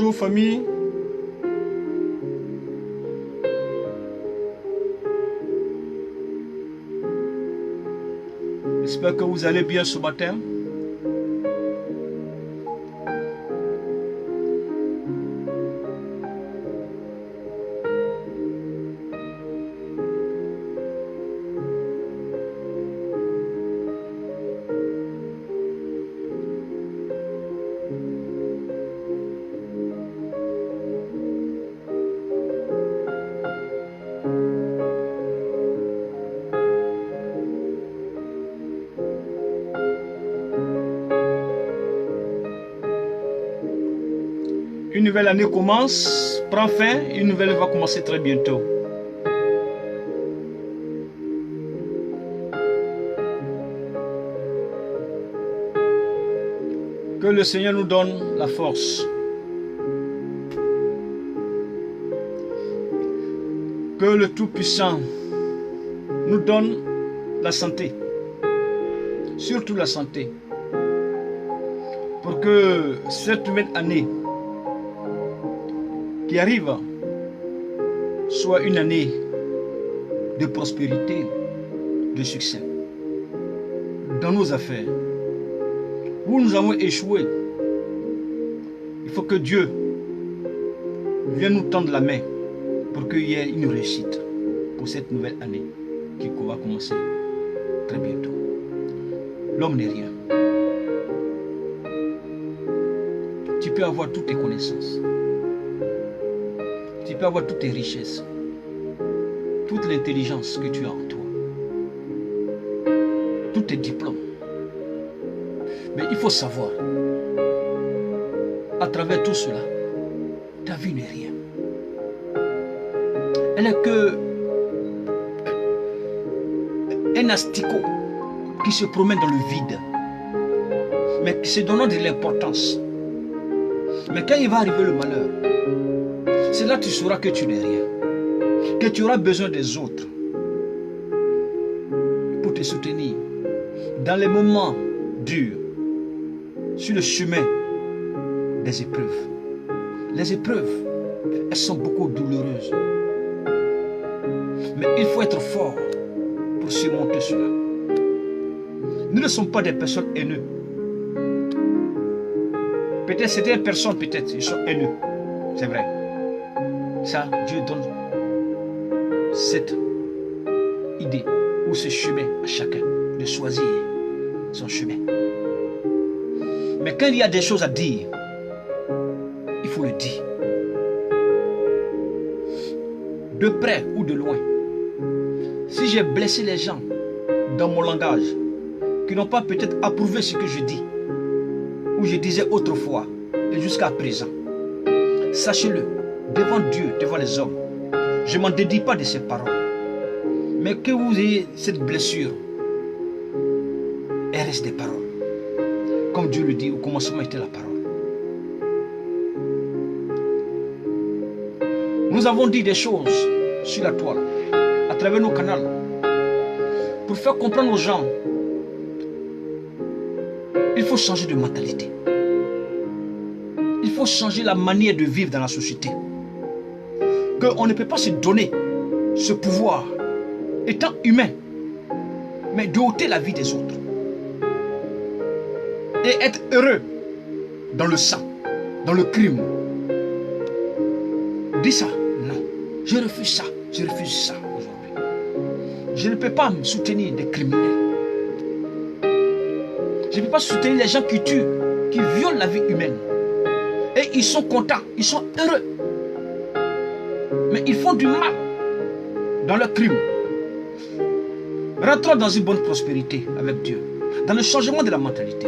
Bonjour famille. J'espère que vous allez bien ce matin. Une nouvelle année commence, prend fin, une nouvelle va commencer très bientôt. Que le Seigneur nous donne la force. Que le Tout-Puissant nous donne la santé. Surtout la santé. Pour que cette nouvelle année qui arrive soit une année de prospérité, de succès dans nos affaires. Où nous avons échoué, il faut que Dieu vienne nous tendre la main pour qu'il y ait une réussite pour cette nouvelle année qui va commencer très bientôt. L'homme n'est rien. Tu peux avoir toutes tes connaissances. Tu peux avoir toutes tes richesses, toute l'intelligence que tu as en toi, tous tes diplômes. Mais il faut savoir, à travers tout cela, ta vie n'est rien. Elle n'est que un asticot qui se promène dans le vide, mais qui se donne de l'importance. Mais quand il va arriver le malheur, c'est là que tu sauras que tu n'es rien, que tu auras besoin des autres pour te soutenir dans les moments durs, sur le chemin des épreuves. Les épreuves, elles sont beaucoup douloureuses, mais il faut être fort pour surmonter cela. Nous ne sommes pas des personnes haineuses. Peut-être certaines personnes, peut-être, ils sont haineux, c'est vrai. Ça, Dieu donne cette idée ou ce chemin à chacun de choisir son chemin. Mais quand il y a des choses à dire, il faut le dire. De près ou de loin. Si j'ai blessé les gens dans mon langage, qui n'ont pas peut-être approuvé ce que je dis, ou je disais autrefois, et jusqu'à présent, sachez-le, devant Dieu, devant les hommes, je ne m'en dédie pas de ces paroles. Mais que vous ayez cette blessure, elle reste des paroles. Comme Dieu le dit, au commencement était la parole. Nous avons dit des choses sur la toile, à travers nos canaux, pour faire comprendre aux gens, il faut changer de mentalité. Il faut changer la manière de vivre dans la société. Qu'on ne peut pas se donner ce pouvoir, étant humain, mais de ôter la vie des autres. Et être heureux dans le sang, dans le crime. Dis ça, non. Je refuse ça aujourd'hui. Je ne peux pas me soutenir des criminels. Je ne peux pas soutenir les gens qui tuent, qui violent la vie humaine. Et ils sont contents, ils sont heureux. Mais ils font du mal dans leur crime. Rentrons dans une bonne prospérité avec Dieu, dans le changement de la mentalité.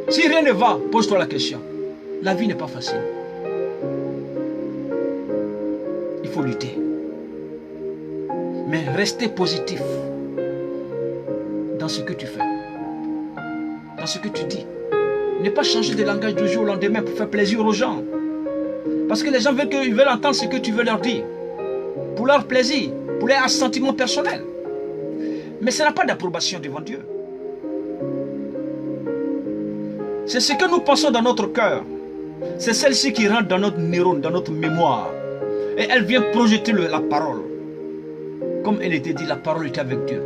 Si rien ne va, pose-toi la question. La vie n'est pas facile. Il faut lutter. Mais restez positif dans ce que tu fais, dans ce que tu dis. Ne pas changer de langage du jour au lendemain pour faire plaisir aux gens. Parce que les gens veulent entendre ce que tu veux leur dire. Pour leur plaisir, pour leur assentiment personnel. Mais ça n'a pas d'approbation devant Dieu. C'est ce que nous pensons dans notre cœur. C'est celle-ci qui rentre dans notre neurone, dans notre mémoire. Et elle vient projeter la parole. Comme elle était dit, la parole était avec Dieu.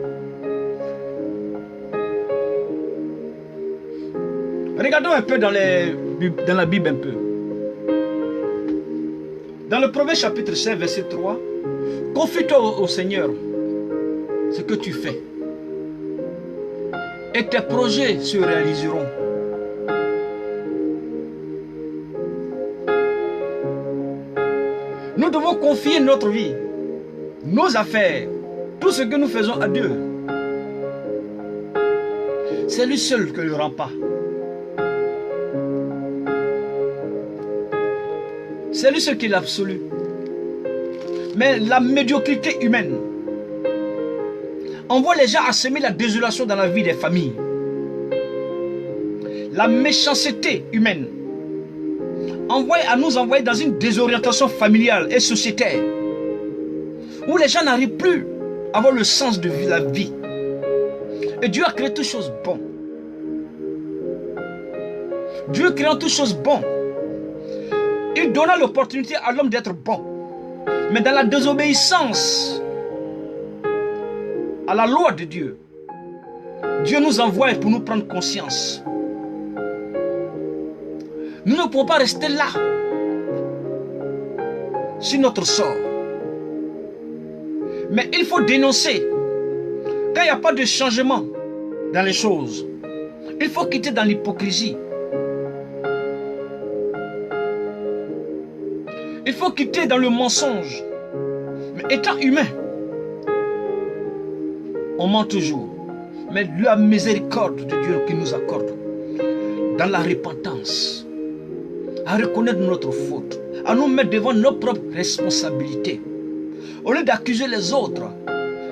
Regardons un peu dans la Bible un peu. Dans le Proverbe chapitre 5, verset 3, confie-toi au Seigneur ce que tu fais. Et tes projets se réaliseront. Nous devons confier notre vie, nos affaires, tout ce que nous faisons à Dieu. C'est lui seul qui ne le rend pas. C'est lui seul qui est l'absolu. Mais la médiocrité humaine envoie les gens à semer la désolation dans la vie des familles. La méchanceté humaine envoie à nous envoyer dans une désorientation familiale et sociétaire où les gens n'arrivent plus à avoir le sens de la vie. Et Dieu a créé toutes choses bonnes. Dieu créant toutes choses bonnes, il donna l'opportunité à l'homme d'être bon. Mais dans la désobéissance à la loi de Dieu, Dieu nous envoie pour nous prendre conscience. Nous ne pouvons pas rester là sur notre sort. Mais il faut dénoncer. Quand il n'y a pas de changement dans les choses, il faut quitter dans l'hypocrisie. Il faut quitter dans le mensonge. Mais étant humain, on ment toujours. Mais la miséricorde de Dieu qui nous accorde, dans la repentance, à reconnaître notre faute, à nous mettre devant nos propres responsabilités, au lieu d'accuser les autres.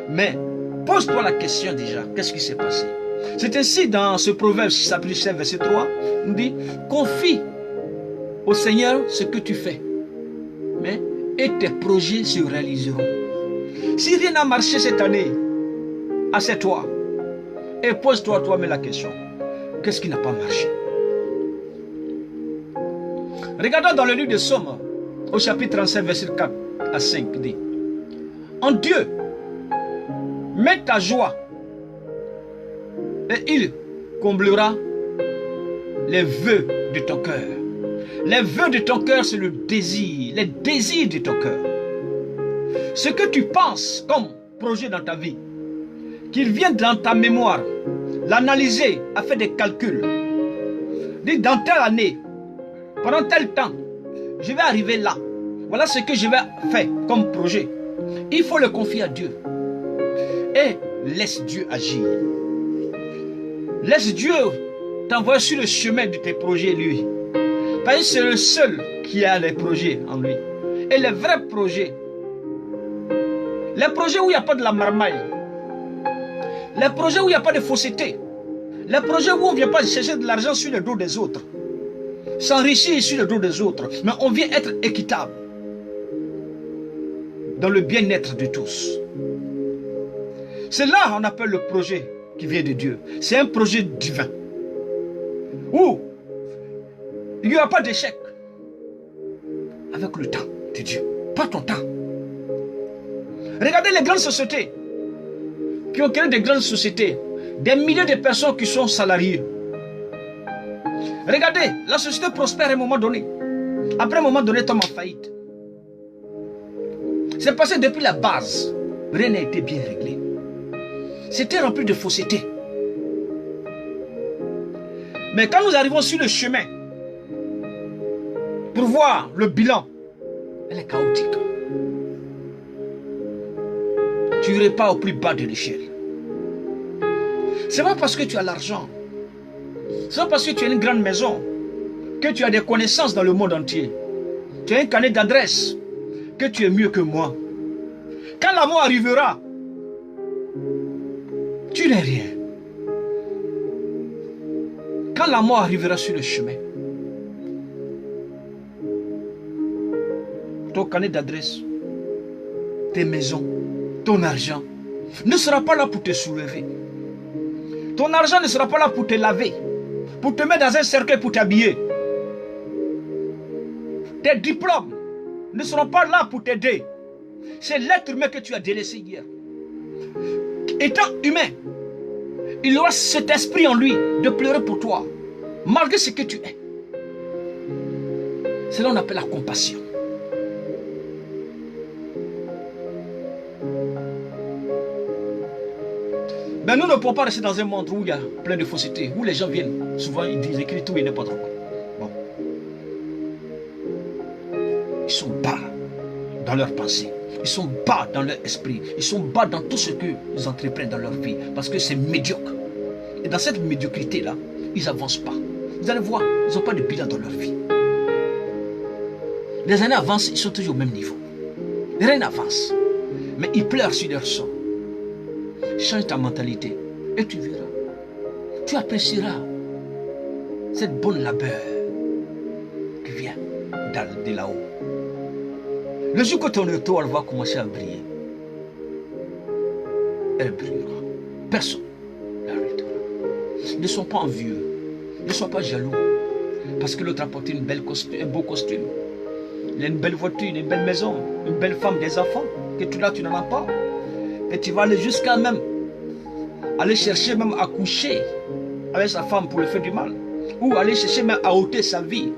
Mais pose-toi la question déjà, qu'est-ce qui s'est passé? C'est ainsi dans ce proverbe chapitre 7 verset 3, on dit, confie au Seigneur ce que tu fais, mais et tes projets se réaliseront. Si rien n'a marché cette année, assieds-toi et pose-toi toi-même la question, qu'est-ce qui n'a pas marché? Regardons dans le livre de Somme, au chapitre 37, verset 4 à 5, dit, en Dieu, mets ta joie et il comblera les vœux de ton cœur. Les vœux de ton cœur, c'est le désir, les désirs de ton cœur. Ce que tu penses comme projet dans ta vie, qu'il vienne dans ta mémoire, l'analyser, à faire des calculs. Dis dans telle année, pendant tel temps, je vais arriver là. Voilà ce que je vais faire comme projet. Il faut le confier à Dieu. Et laisse Dieu agir. Laisse Dieu t'envoyer sur le chemin de tes projets, lui. Parce que c'est le seul qui a les projets en lui. Et les vrais projets, les projets où il n'y a pas de la marmaille, les projets où il n'y a pas de fausseté, les projets où on ne vient pas chercher de l'argent sur le dos des autres, s'enrichir sur le dos des autres, mais on vient être équitable dans le bien-être de tous. C'est là qu'on appelle le projet qui vient de Dieu. C'est un projet divin où il n'y aura pas d'échec avec le temps de Dieu. Pas ton temps. Regardez les grandes sociétés qui ont créé des grandes sociétés, des milliers de personnes qui sont salariées. Regardez, la société prospère à un moment donné. Après un moment donné, tombe en faillite. C'est passé depuis la base. Rien n'a été bien réglé. C'était rempli de fausseté. Mais quand nous arrivons sur le chemin, pour voir le bilan, elle est chaotique. Tu n'irais pas au plus bas de l'échelle. Ce n'est pas parce que tu as l'argent, ce n'est pas parce que tu as une grande maison, que tu as des connaissances dans le monde entier. Tu as un carnet d'adresse, que tu es mieux que moi. Quand la mort arrivera, tu n'es rien. Quand la mort arrivera sur le chemin, ton carnet d'adresse, tes maisons, ton argent ne sera pas là pour te soulever. Ton argent ne sera pas là pour te laver, pour te mettre dans un cercueil pour t'habiller. Tes diplômes ne seront pas là pour t'aider. C'est l'être humain que tu as délaissé hier. Étant humain, il aura cet esprit en lui de pleurer pour toi, malgré ce que tu es. C'est là qu'on appelle la compassion. Mais nous ne pouvons pas rester dans un monde où il y a plein de fausseté, où les gens viennent, souvent ils disent, écrivent tout et n'importe quoi. Bon. Ils sont bas dans leurs pensées, ils sont bas dans leur esprit, ils sont bas dans tout ce qu'ils entreprennent dans leur vie, parce que c'est médiocre. Et dans cette médiocrité-là, ils n'avancent pas. Vous allez voir, ils n'ont pas de bilan dans leur vie. Les années avancent, ils sont toujours au même niveau. Rien n'avance. Mais ils pleurent sur leur sort. Change ta mentalité et tu verras. Tu apprécieras cette bonne labeur qui vient de là-haut. Le jour que ton étoile va commencer à briller, elle brillera. Personne l'arrêtera. Ne sois pas envieux. Ne sois pas jaloux. Parce que l'autre a porté un beau costume. Il a une belle voiture, une belle maison, une belle femme, des enfants. Que tu n'en as pas. Et tu vas aller jusqu'à même aller chercher même à coucher avec sa femme pour lui faire du mal. Ou aller chercher même à ôter sa vie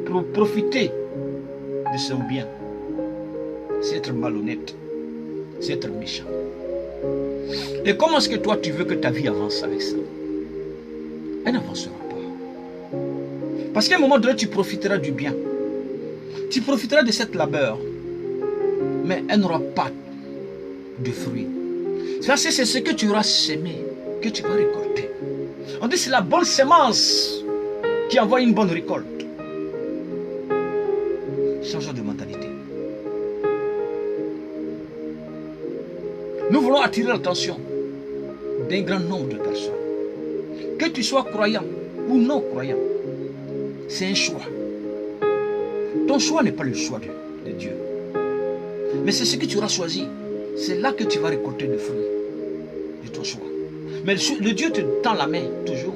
pour profiter de son bien. C'est être malhonnête. C'est être méchant. Et comment est-ce que toi tu veux que ta vie avance avec ça? Elle n'avancera pas. Parce qu'à un moment donné tu profiteras du bien. Tu profiteras de cette labeur. Mais elle n'aura pas de fruits. Ça, c'est ce que tu auras sémé, que tu vas récolter. On dit que c'est la bonne semence qui envoie une bonne récolte. Changeons de mentalité. Nous voulons attirer l'attention d'un grand nombre de personnes. Que tu sois croyant ou non croyant, c'est un choix. Ton choix n'est pas le choix de Dieu. Mais c'est ce que tu auras choisi. C'est là que tu vas récolter le fruit de ton choix. Mais le Dieu te tend la main toujours.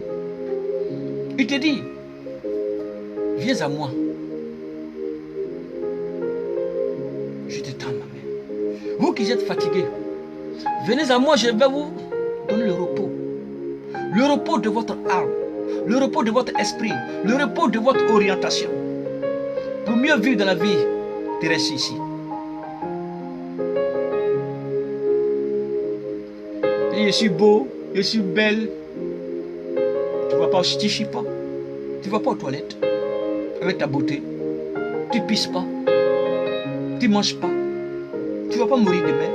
Il te dit, viens à moi. Je te tends ma main. Vous qui êtes fatigués, venez à moi, je vais vous donner le repos. Le repos de votre âme, le repos de votre esprit, le repos de votre orientation. Pour mieux vivre dans la vie terrestre ici. Je suis beau, je suis belle. Tu ne vas pas, tu ne chies pas. Tu ne vas pas aux toilettes avec ta beauté. Tu ne pisses pas. Tu ne manges pas. Tu ne vas pas mourir demain.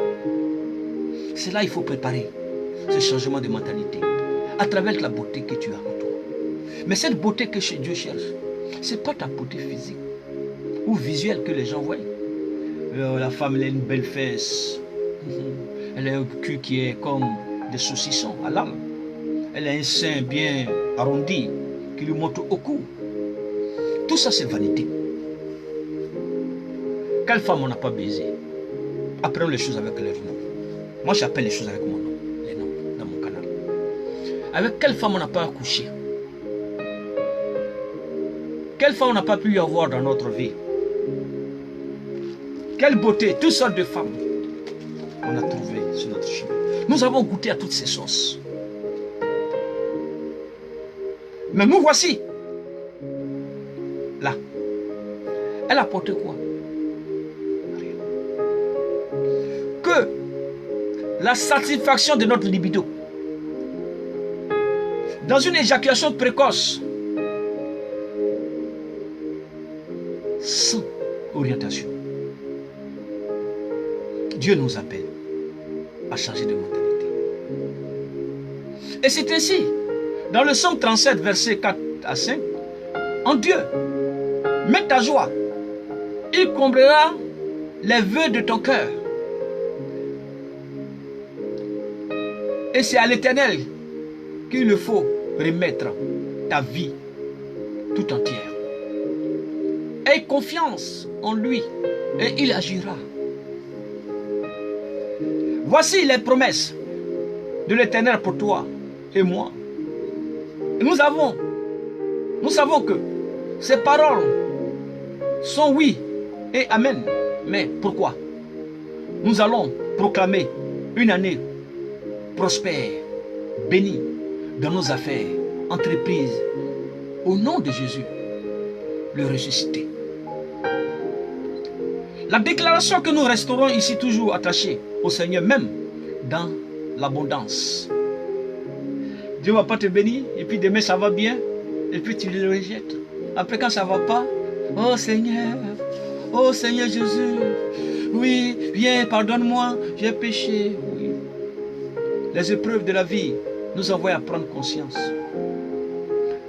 C'est là qu'il faut préparer ce changement de mentalité à travers la beauté que tu as en toi. Mais cette beauté que Dieu cherche, ce n'est pas ta beauté physique ou visuelle que les gens voient. La femme, elle a une belle fesse. Elle a un cul qui est comme des saucissons à l'âme. Elle a un sein bien arrondi qui lui monte au cou. Tout ça, c'est vanité. Quelle femme on n'a pas baisé? Apprenons les choses avec leur nom. Moi, j'appelle les choses avec mon nom, les noms, dans mon canal. Avec quelle femme on n'a pas accouché? Quelle femme on n'a pas pu avoir dans notre vie? Quelle beauté, toutes sortes de femmes on a trouvées sur notre chemin. Nous avons goûté à toutes ces sauces. Mais nous voici. Là. Elle a apporté quoi? Rien. Que la satisfaction de notre libido. Dans une éjaculation précoce. Sans orientation. Dieu nous appelle à changer de mentalité. Et c'est ainsi, dans le Psaume 37, versets 4 à 5, en Dieu, mets ta joie, il comblera les vœux de ton cœur. Et c'est à l'Éternel qu'il faut remettre ta vie tout entière. Aie confiance en lui et il agira. Voici les promesses de l'Éternel pour toi et moi. Et nous avons Nous savons que ces paroles sont oui et amen. Mais pourquoi? Nous allons proclamer une année prospère, bénie dans nos affaires, entreprises, au nom de Jésus, le ressuscité. La déclaration que nous resterons ici toujours attachés au Seigneur, même dans l'abondance. Dieu ne va pas te bénir, et puis demain ça va bien, et puis tu le rejettes. Après quand ça ne va pas, oh Seigneur Jésus, oui, viens, pardonne-moi, j'ai péché. Oui. Les épreuves de la vie nous envoient à prendre conscience.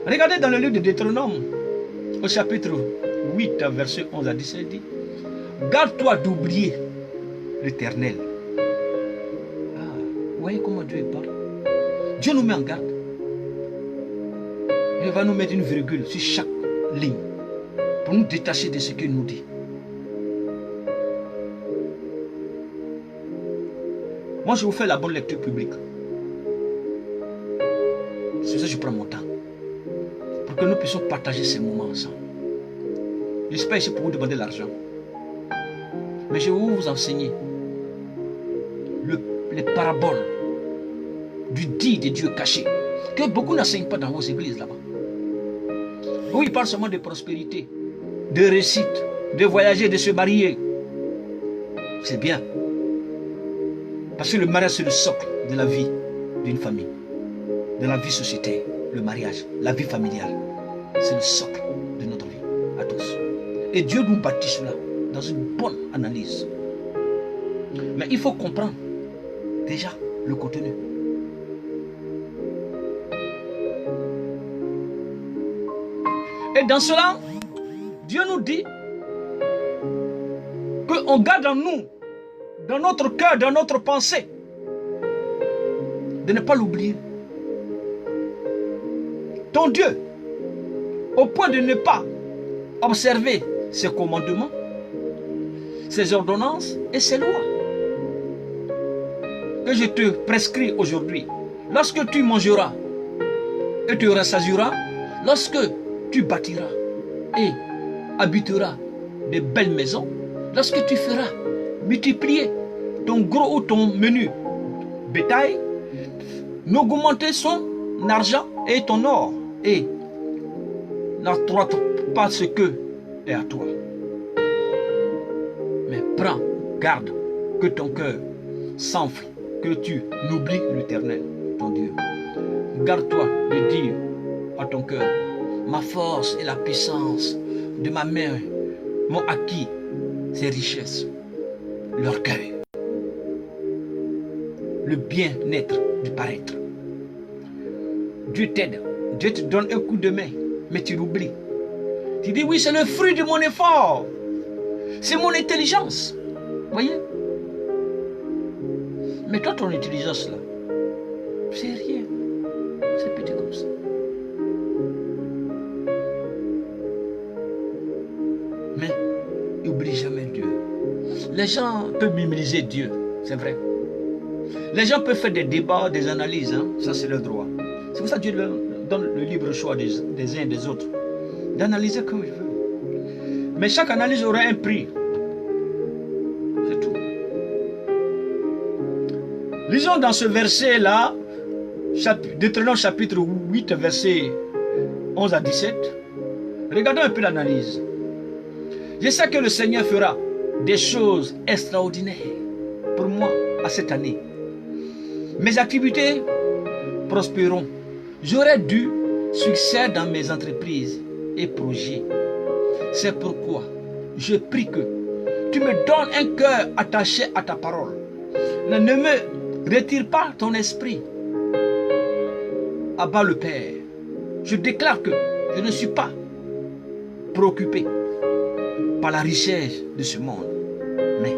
Regardez dans le livre de Deutéronome, au chapitre 8, verset 11 à 17, dit, garde-toi d'oublier l'Éternel. Ah, vous voyez comment Dieu parle? Dieu nous met en garde. Il va nous mettre une virgule sur chaque ligne pour nous détacher de ce qu'il nous dit. Moi, je vous fais la bonne lecture publique. C'est ça que je prends mon temps. Pour que nous puissions partager ces moments ensemble. Je ne suis pas ici pour vous demander l'argent. Mais je vais vous enseigner les paraboles du dit de Dieu caché. Que beaucoup n'enseignent pas dans vos églises là-bas. Où ils parlent seulement de prospérité, de réussite, de voyager, de se marier. C'est bien. Parce que le mariage, c'est le socle de la vie d'une famille, de la vie sociétaire, le mariage, la vie familiale. C'est le socle de notre vie, à tous. Et Dieu nous bâtit cela dans une bonne analyse. Mais il faut comprendre déjà le contenu. Et dans cela, Dieu nous dit qu'on garde en nous, dans notre cœur, dans notre pensée, de ne pas l'oublier. Ton Dieu, au point de ne pas observer ses commandements, ses ordonnances et ses lois, que je te prescris aujourd'hui. Lorsque tu mangeras et te rassasieras, lorsque tu bâtiras et habiteras de belles maisons, lorsque tu feras multiplier ton gros ou ton menu bétail, n'augmenter son argent et ton or, et n'attrape pas ce que est à toi. Mais prends garde que ton cœur s'enfle, que tu n'oublies l'Éternel, ton Dieu. Garde-toi de dire à ton cœur, ma force et la puissance de ma main m'ont acquis ces richesses, l'orgueil, le bien-être du paraître. Dieu t'aide, Dieu te donne un coup de main, mais tu l'oublies. Tu dis oui, c'est le fruit de mon effort, c'est mon intelligence. Voyez? Mais toi, ton intelligence là, c'est rien, c'est petit comme ça. Mais n'oublie jamais Dieu. Les gens peuvent minimiser Dieu, c'est vrai. Les gens peuvent faire des débats, des analyses, hein? Ça c'est leur droit. C'est pour ça que Dieu leur donne le libre choix des uns et des autres, d'analyser comme ils veulent. Mais chaque analyse aura un prix. C'est tout. Lisons dans ce verset-là, Deutéronome chapitre 8, verset 11 à 17. Regardons un peu l'analyse. Je sais que le Seigneur fera des choses extraordinaires pour moi à cette année. Mes activités prospéreront. J'aurai du succès dans mes entreprises et projets. C'est pourquoi je prie que tu me donnes un cœur attaché à ta parole. Ne me retire pas ton esprit. Abba le Père, je déclare que je ne suis pas préoccupé par la richesse de ce monde, mais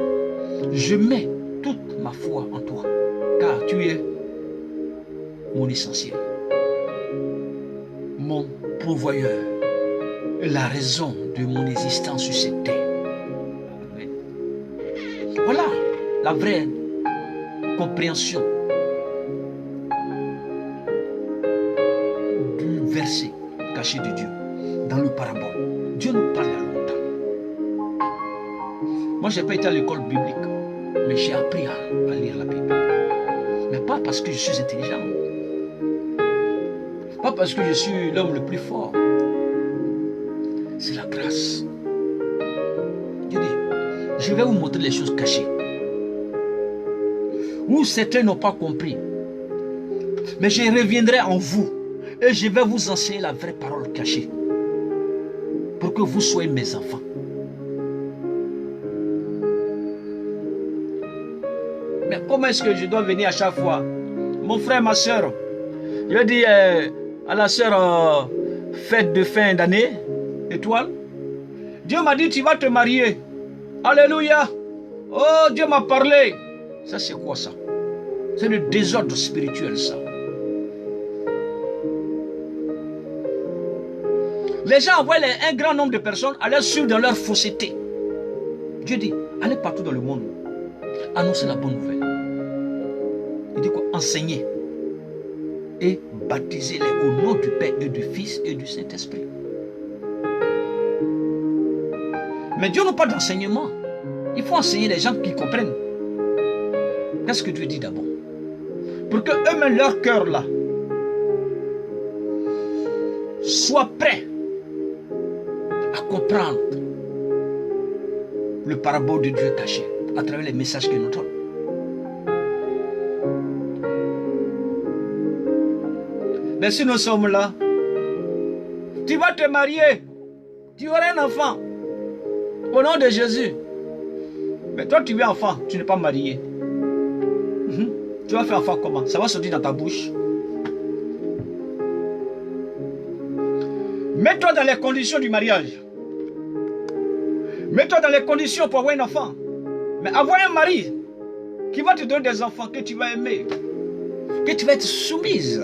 je mets toute ma foi en toi, car tu es mon essentiel, mon pourvoyeur, et la raison de mon existence sur cette terre. Amen. Voilà la vraie compréhension du verset caché de Dieu. dans le parabole. Dieu nous parle il y a longtemps. Moi, je n'ai pas été à l'école biblique, mais j'ai appris à lire la Bible. Mais pas parce que je suis intelligent. Pas parce que je suis l'homme le plus fort. C'est la grâce. Dieu dit, je vais vous montrer les choses cachées. Où certains n'ont pas compris. Mais je reviendrai en vous et je vais vous enseigner la vraie parole cachée. Pour que vous soyez mes enfants. Mais comment est-ce que je dois venir à chaque fois? Mon frère, ma soeur, je dis à la soeur, fête de fin d'année, étoile. Dieu m'a dit, tu vas te marier. Alléluia. Oh, Dieu m'a parlé. Ça, c'est quoi ça? C'est le désordre spirituel, ça. Les gens envoient un grand nombre de personnes aller suivre dans leur fausseté. Dieu dit, allez partout dans le monde. Annoncez la bonne nouvelle. Il dit quoi? Enseignez. Et baptisez-les au nom du Père et du Fils et du Saint-Esprit. Mais Dieu n'a pas d'enseignement. Il faut enseigner les gens qui comprennent. Qu'est-ce que Dieu dit d'abord? Pour que eux-mêmes, leur cœur là, soit prêt à comprendre le parabole de Dieu caché à travers les messages qu'il nous donne. Mais si nous sommes là, tu vas te marier, tu auras un enfant, au nom de Jésus. Mais toi tu es enfant, tu n'es pas marié. Tu vas faire enfant comment? Ça va sortir dans ta bouche. Mets-toi dans les conditions du mariage. Mets-toi dans les conditions pour avoir un enfant. Mais avoir un mari qui va te donner des enfants que tu vas aimer, que tu vas être soumise.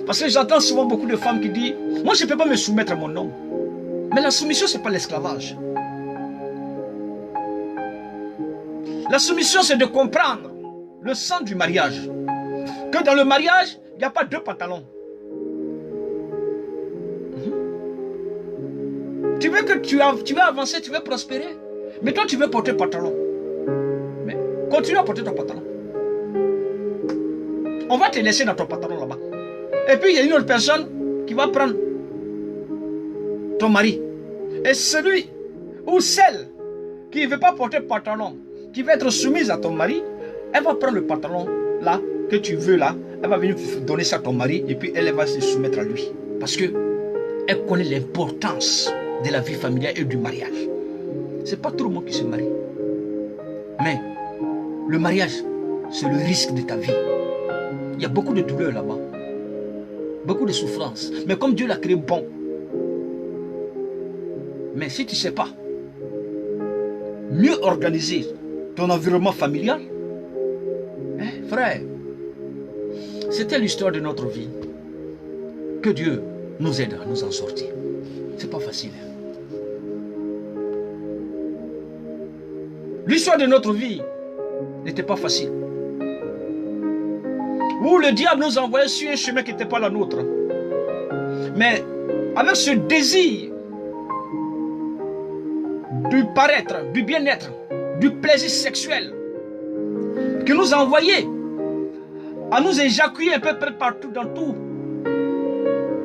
Parce que j'entends souvent beaucoup de femmes qui disent, moi je ne peux pas me soumettre à mon homme. Mais la soumission, ce n'est pas l'esclavage. La soumission, c'est de comprendre le sens du mariage. Que dans le mariage, il n'y a pas deux pantalons. Tu veux que tu vas avancer, tu veux prospérer. Mais toi, tu veux porter pantalon. Mais continue à porter ton pantalon. On va te laisser dans ton pantalon là-bas. Et puis, il y a une autre personne qui va prendre ton mari. Et celui ou celle qui ne veut pas porter pantalon, qui veut être soumise à ton mari, elle va prendre le pantalon là, que tu veux là, elle va venir donner ça à ton mari et puis elle va se soumettre à lui. Parce que elle connaît l'importance de la vie familiale et du mariage. C'est pas tout le monde qui se marie. Mais le mariage, c'est le risque de ta vie. Il y a beaucoup de douleurs là-bas. Beaucoup de souffrances. Mais comme Dieu l'a créé bon. Mais si tu ne sais pas mieux organiser ton environnement familial, frère, c'était l'histoire de notre vie. Que Dieu nous aide à nous en sortir. C'est pas facile. L'histoire de notre vie n'était pas facile. Où le diable nous envoyait sur un chemin qui n'était pas la nôtre. Mais avec ce désir du paraître, du bien-être, du plaisir sexuel, qui nous a envoyé à nous éjaculer un peu partout dans tout.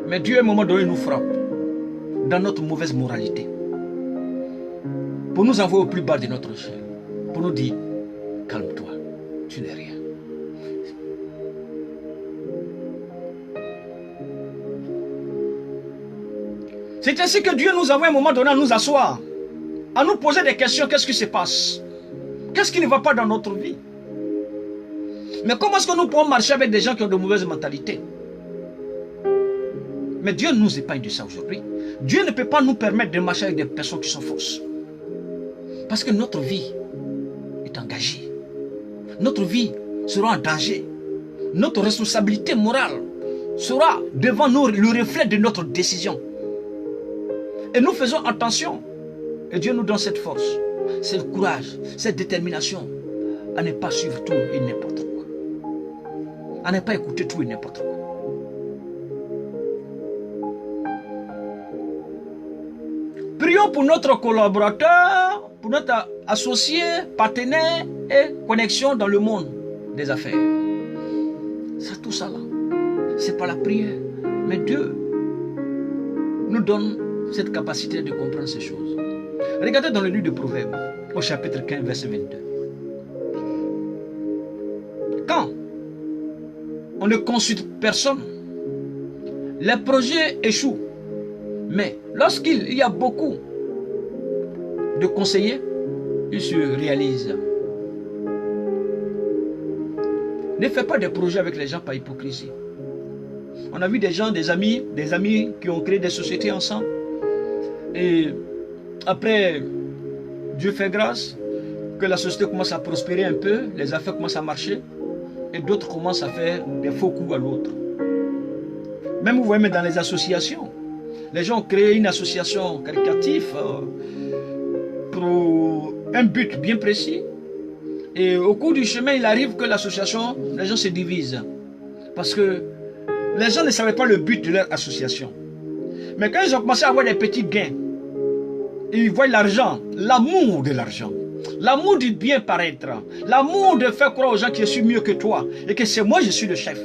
Mais Dieu à un moment donné nous frappe dans notre mauvaise moralité. Pour nous envoyer au plus bas de notre chair. Pour nous dire, calme-toi, tu n'es rien. C'est ainsi que Dieu nous envoie à un moment donné à nous asseoir, à nous poser des questions. Qu'est-ce qui se passe? Qu'est-ce qui ne va pas dans notre vie? Mais comment est-ce que nous pouvons marcher avec des gens qui ont de mauvaises mentalités? Mais Dieu nous épargne de ça aujourd'hui. Dieu ne peut pas nous permettre de marcher avec des personnes qui sont fausses. Parce que notre vie est engagée. Notre vie sera en danger. Notre responsabilité morale sera devant nous le reflet de notre décision. Et nous faisons attention. Et Dieu nous donne cette force, ce courage, cette détermination à ne pas suivre tout et n'importe quoi. À ne pas écouter tout et n'importe quoi. Prions pour notre collaborateur, pour notre associé, partenaire et connexion dans le monde des affaires. C'est tout ça là. C'est pas la prière. Mais Dieu nous donne cette capacité de comprendre ces choses. Regardez dans le livre de Proverbes, au chapitre 15, verset 22. Quand on ne consulte personne, les projets échouent. Mais lorsqu'il y a beaucoup de conseillers, ils se réalisent. Ne fais pas des projets avec les gens par hypocrisie. On a vu des gens, des amis qui ont créé des sociétés ensemble. Et après, Dieu fait grâce, que la société commence à prospérer un peu, les affaires commencent à marcher, et d'autres commencent à faire des faux coups à l'autre. Même vous voyez, mais dans les associations, les gens ont créé une association caritative pour un but bien précis. Et au cours du chemin, il arrive que l'association, les gens se divisent. Parce que les gens ne savaient pas le but de leur association. Mais quand ils ont commencé à avoir des petits gains, ils voient l'argent, l'amour de l'argent, l'amour du bien paraître, l'amour de faire croire aux gens que je suis mieux que toi et que c'est moi je suis le chef.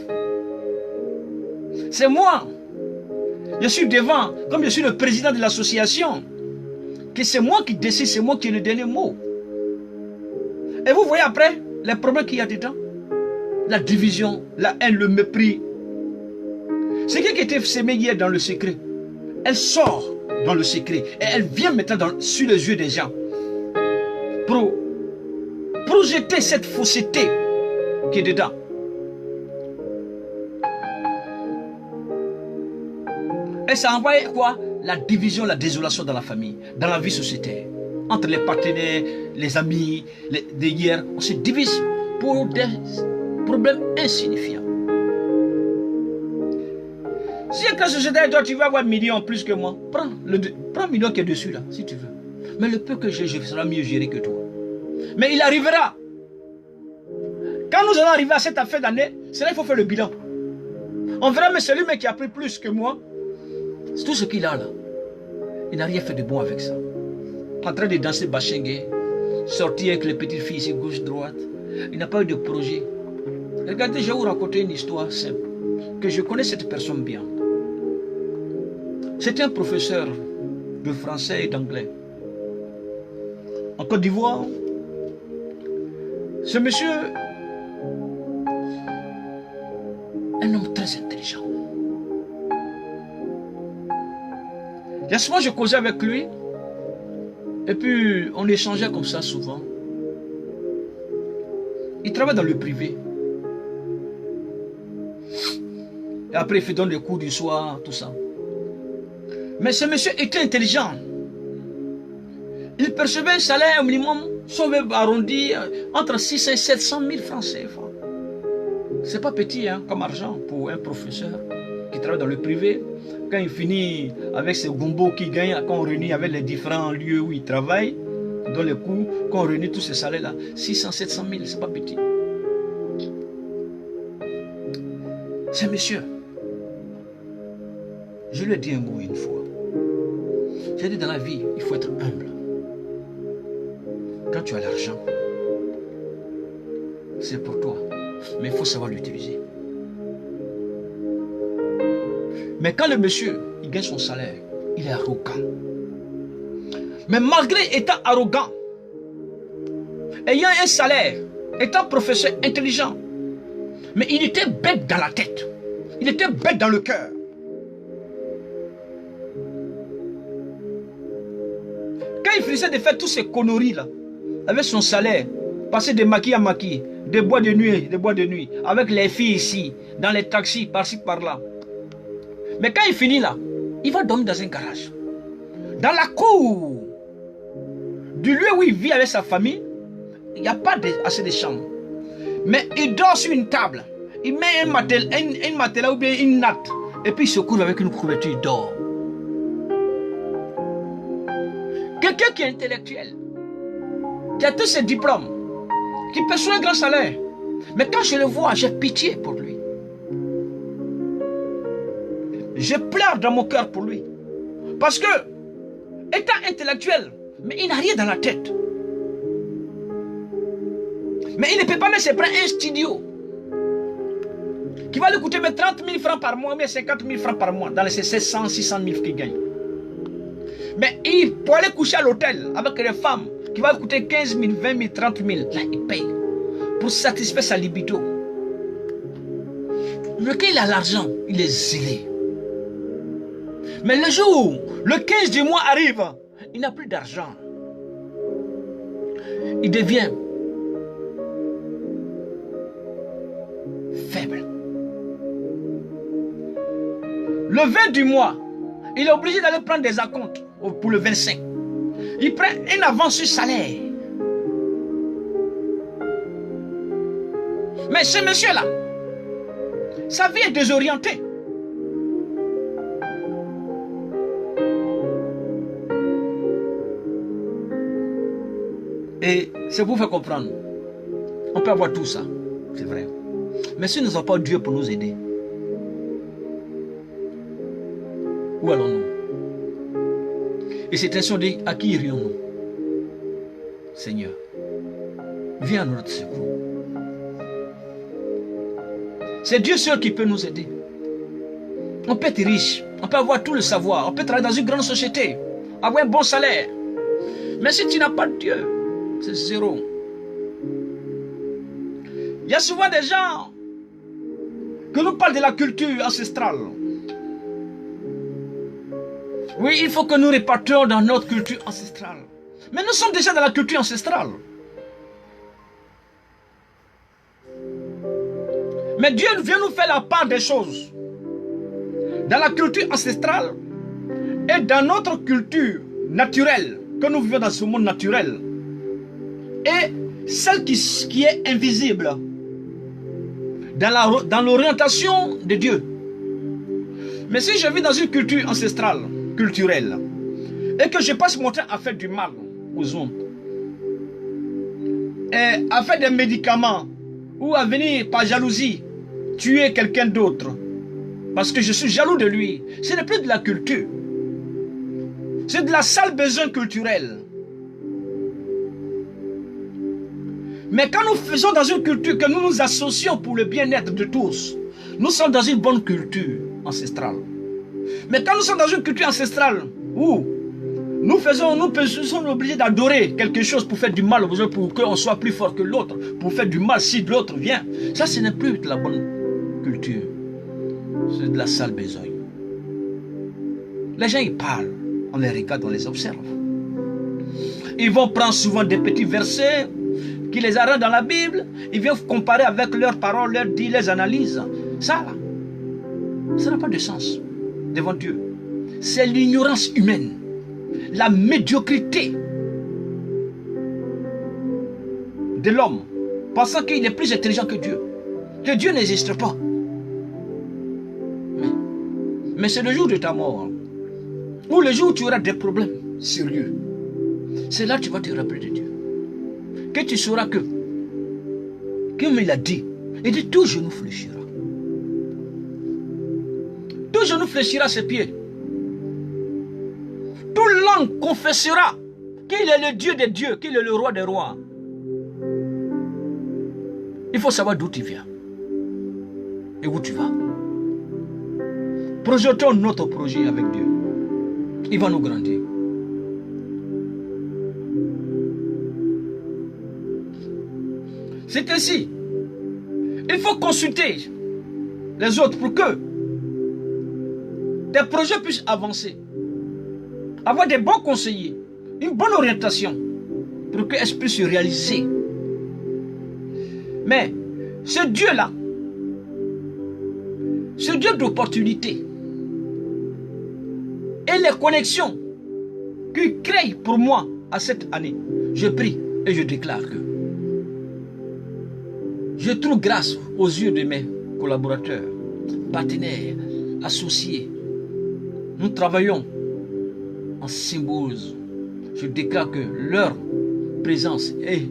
C'est moi. Je suis devant, comme je suis le président de l'association, que c'est moi qui décide, c'est moi qui ai le dernier mot. Et vous voyez après les problèmes qu'il y a dedans. La division, la haine, le mépris. Ce qui était semé hier dans le secret, elle sort dans le secret et elle vient maintenant sur les yeux des gens pour projeter cette fausseté qui est dedans. Et ça envoie quoi? La division, la désolation dans la famille, dans la vie sociétaire. Entre les partenaires, les amis, hier, on se divise pour des problèmes insignifiants. Si la société toi, tu vas avoir 1 million plus que moi, prends 1 million qui est dessus là, si tu veux. Mais le peu que j'ai, je serai mieux géré que toi. Mais il arrivera. Quand nous allons arriver à cette fin d'année, c'est là qu'il faut faire le bilan. On verra, mais celui qui a pris plus que moi, c'est tout ce qu'il a là. Il n'a rien fait de bon avec ça. En train de danser bachengue, sortir avec les petites filles ici, gauche, droite. Il n'a pas eu de projet. Regardez, je vais vous raconter une histoire simple. Que je connais cette personne bien. C'était un professeur de français et d'anglais. En Côte d'Ivoire, ce monsieur, un homme très intelligent. Il y a souvent, je causais avec lui, et puis on échangeait comme ça souvent. Il travaille dans le privé. Et après, il fait donc des cours du soir, tout ça. Mais ce monsieur était intelligent. Il percevait un salaire au minimum, sauf arrondi, entre 600 et 700 000 francs CFA. C'est pas petit hein, comme argent pour un professeur qui travaille dans le privé. Quand il finit avec ses gombos qu'il gagne, quand on réunit avec les différents lieux où il travaille, dans les cours, quand on réunit tous ces salaires-là, 600, 700 000, c'est pas petit. C'est monsieur. Je lui ai dit un mot une fois. J'ai dit dans la vie, il faut être humble. Quand tu as l'argent, c'est pour toi. Mais il faut savoir l'utiliser. Mais quand le monsieur, il gagne son salaire, il est arrogant. Mais malgré étant arrogant, ayant un salaire, étant professeur intelligent, mais il était bête dans la tête. Il était bête dans le cœur. Quand il finissait de faire toutes ces conneries là, avec son salaire, passer de maquis à maquis, de bois de nuit, avec les filles ici, dans les taxis, par-ci, par-là. Mais quand il finit là, il va dormir dans un garage. Dans la cour du lieu où il vit avec sa famille, il n'y a pas assez de chambres. Mais il dort sur une table. Il met un matelas ou bien une natte. Et puis il se couvre avec une couverture, il dort. Quelqu'un qui est intellectuel, qui a tous ses diplômes, qui perçoit un grand salaire. Mais quand je le vois, j'ai pitié pour lui. Je pleure dans mon cœur pour lui. Parce que étant intellectuel, mais il n'a rien dans la tête. Mais il ne peut pas mettre ses bras un studio qui va lui coûter 30 000 francs par mois, mais 50 000 francs par mois, dans les 700, 600 000 qu'il gagne. Mais il peut aller coucher à l'hôtel avec des femmes qui vont coûter 15 000, 20 000, 30 000. Là, il paye pour satisfaire sa libido. Lequel il a l'argent, il est zélé. Mais le jour où le 15 du mois arrive, il n'a plus d'argent. Il devient faible. Le 20 du mois, il est obligé d'aller prendre des acomptes pour le 25. Il prend une avance sur salaire. Mais ce monsieur-là, sa vie est désorientée. Et c'est pour vous faire comprendre. On peut avoir tout ça, c'est vrai. Mais si nous n'avons pas Dieu pour nous aider, où allons-nous? Et c'est ainsi on dit, à qui irions-nous? Seigneur, viens à notre secours. C'est Dieu seul qui peut nous aider. On peut être riche, on peut avoir tout le savoir, on peut travailler dans une grande société, avoir un bon salaire. Mais si tu n'as pas de Dieu, c'est zéro. Il y a souvent des gens qui nous parlent de la culture ancestrale. Oui, il faut que nous répartions dans notre culture ancestrale. Mais nous sommes déjà dans la culture ancestrale. Mais Dieu vient nous faire la part des choses. Dans la culture ancestrale et dans notre culture naturelle, que nous vivons dans ce monde naturel, et celle qui est invisible, dans l'orientation de Dieu. Mais si je vis dans une culture ancestrale, culturelle, et que je passe mon temps à faire du mal aux autres, et à faire des médicaments, ou à venir par jalousie tuer quelqu'un d'autre, parce que je suis jaloux de lui, ce n'est plus de la culture, c'est de la sale besoin culturelle. Mais quand nous faisons dans une culture que nous nous associons pour le bien-être de tous, nous sommes dans une bonne culture ancestrale. Mais quand nous sommes dans une culture ancestrale où nous sommes obligés d'adorer quelque chose pour faire du mal aux autres, pour qu'on soit plus fort que l'autre, pour faire du mal si l'autre vient, ça ce n'est plus de la bonne culture, c'est de la sale besogne. Les gens ils parlent, on les regarde, on les observe. Ils vont prendre souvent des petits versets qui les arrêtent dans la Bible, ils viennent comparer avec leurs paroles, leurs dits, les analyses. Ça là, ça n'a pas de sens devant Dieu. C'est l'ignorance humaine, la médiocrité de l'homme, pensant qu'il est plus intelligent que Dieu. Que Dieu n'existe pas. Mais c'est le jour de ta mort, ou le jour où tu auras des problèmes sérieux. C'est là que tu vas te rappeler de Dieu. Que tu sauras que, comme il a dit, il dit tout genou fléchira. Tout genou fléchira ses pieds. Toute langue confessera qu'il est le Dieu des dieux, qu'il est le roi des rois. Il faut savoir d'où tu viens et où tu vas. Projetons notre projet avec Dieu. Il va nous grandir. C'est ainsi. Il faut consulter les autres pour que tes projets puissent avancer. Avoir des bons conseillers, une bonne orientation pour qu'elles puissent se réaliser. Mais ce Dieu-là, ce Dieu d'opportunité et les connexions qu'il crée pour moi à cette année, je prie et je déclare que je trouve grâce aux yeux de mes collaborateurs, partenaires, associés. Nous travaillons en symbiose. Je déclare que leur présence est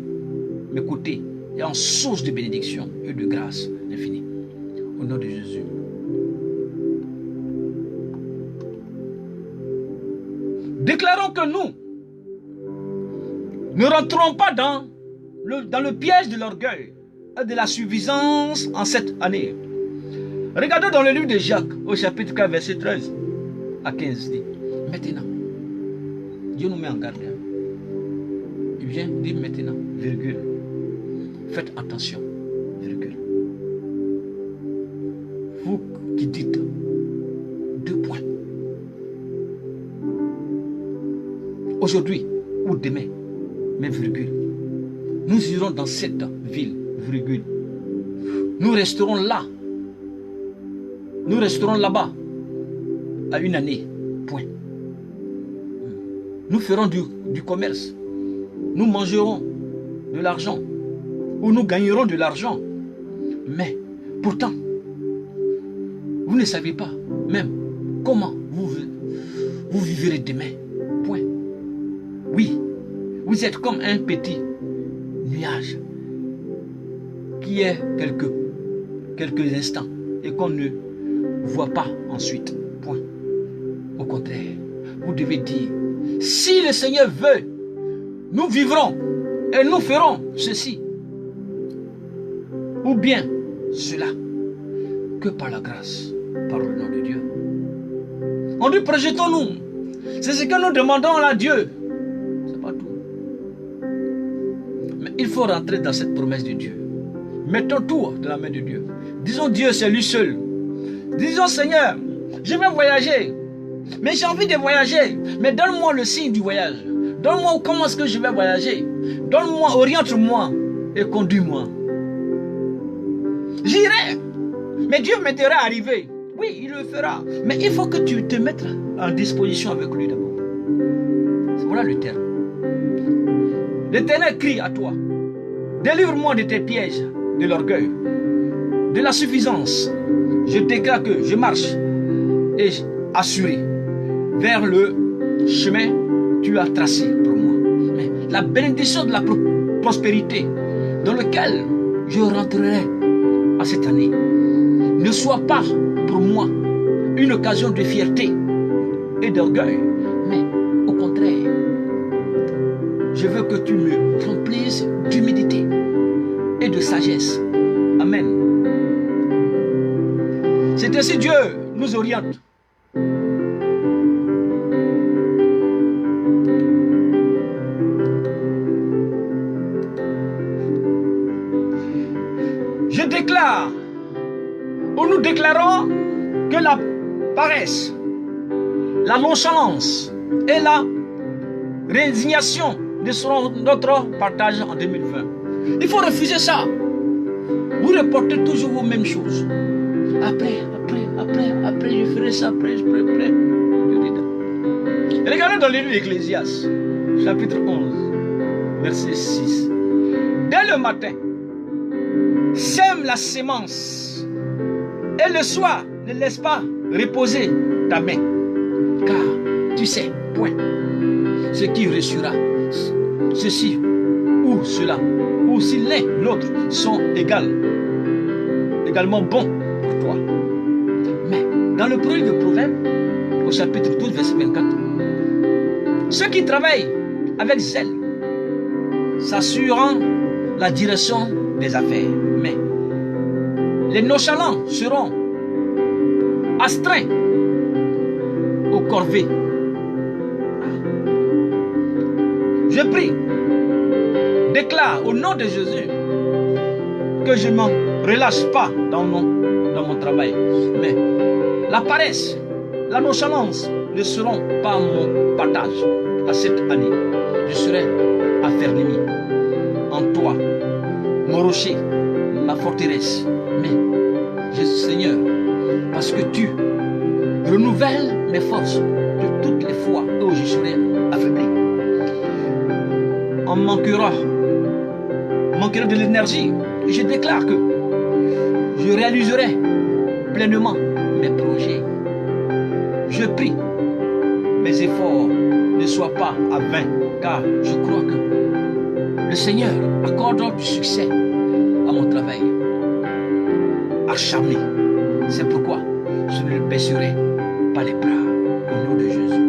mes côtés et en source de bénédiction et de grâce infinie. Au nom de Jésus. Déclarons déclarons que nous ne rentrons pas dans le piège de l'orgueil et de la suffisance en cette année. Regardons dans le livre de Jacques, au chapitre 4, verset 13 à 15, dit, maintenant, Dieu nous met en garde. Il vient dire maintenant, virgule, faites attention, virgule. Vous qui dites 2 points. Aujourd'hui ou demain, mais virgule. Nous irons dans cette ville, virgule. Nous resterons là. Nous resterons là-bas à 1 année, point. Nous ferons du commerce. Nous mangerons de l'argent ou nous gagnerons de l'argent. Mais pourtant, vous ne savez pas même comment vous vivrez demain. Point. Oui, vous êtes comme un petit nuage qui est quelques instants et qu'on ne voit pas ensuite. Point. Au contraire, vous devez dire, si le Seigneur veut, nous vivrons et nous ferons ceci. Ou bien cela, que par la grâce, par le nom de Dieu. On dit, projetons-nous. C'est ce que nous demandons à Dieu. C'est pas tout. Mais il faut rentrer dans cette promesse de Dieu. Mettons tout dans la main de Dieu. Disons, Dieu, c'est lui seul. Disons, Seigneur, je vais voyager. Mais j'ai envie de voyager. Mais donne-moi le signe du voyage. Donne-moi comment est-ce que je vais voyager. Donne-moi, oriente-moi et conduis-moi. J'irai. Mais Dieu m'aidera à arriver. Oui, il le fera. Mais il faut que tu te mettes en disposition avec lui d'abord. Voilà le terme. L'Éternel crie à toi. Délivre-moi de tes pièges, de l'orgueil, de la suffisance. Je déclare que je marche et assuré vers le chemin que tu as tracé pour moi. Mais la bénédiction de la prospérité dans lequel je rentrerai à cette année ne soit pas pour moi une occasion de fierté et d'orgueil, mais au contraire, je veux que tu me remplisses d'humilité et de sagesse. Amen. C'est ainsi Dieu nous oriente. Je déclare, ou nous déclarons que la paresse, la nonchalance et la résignation ne seront notre partage en 2020. Il faut refuser ça. Vous reportez toujours vos mêmes choses. Après, je ferai ça, après. Regardez dans le livre d'Ecclésiaste, chapitre 11, verset 6. Dès le matin, sème la sémence, et le soir, ne laisse pas reposer ta main, car tu sais, point, ce qui reçura, ceci ou cela, ou si l'un l'autre sont également bons pour toi. Mais dans le premier de Proverbe, au chapitre 12, verset 24, ceux qui travaillent avec zèle s'assurant la direction des affaires, mais les nonchalants seront astreints aux corvées. Je prie, déclare au nom de Jésus que je ne m'en relâche pas dans mon travail. Mais la paresse, la nonchalance ne seront pas mon partage à cette année. Je serai affermi en toi, mon rocher, ma forteresse. Mais, Seigneur, parce que tu renouvelles mes forces de toutes les fois où je serai affaibli. On manquera de l'énergie. Et je déclare que je réaliserai pleinement mes projets. Je prie, mes efforts ne soient pas à vain, car je crois que le Seigneur accordera du succès à mon travail acharné. C'est pourquoi je ne le baisserai pas les bras au nom de Jésus.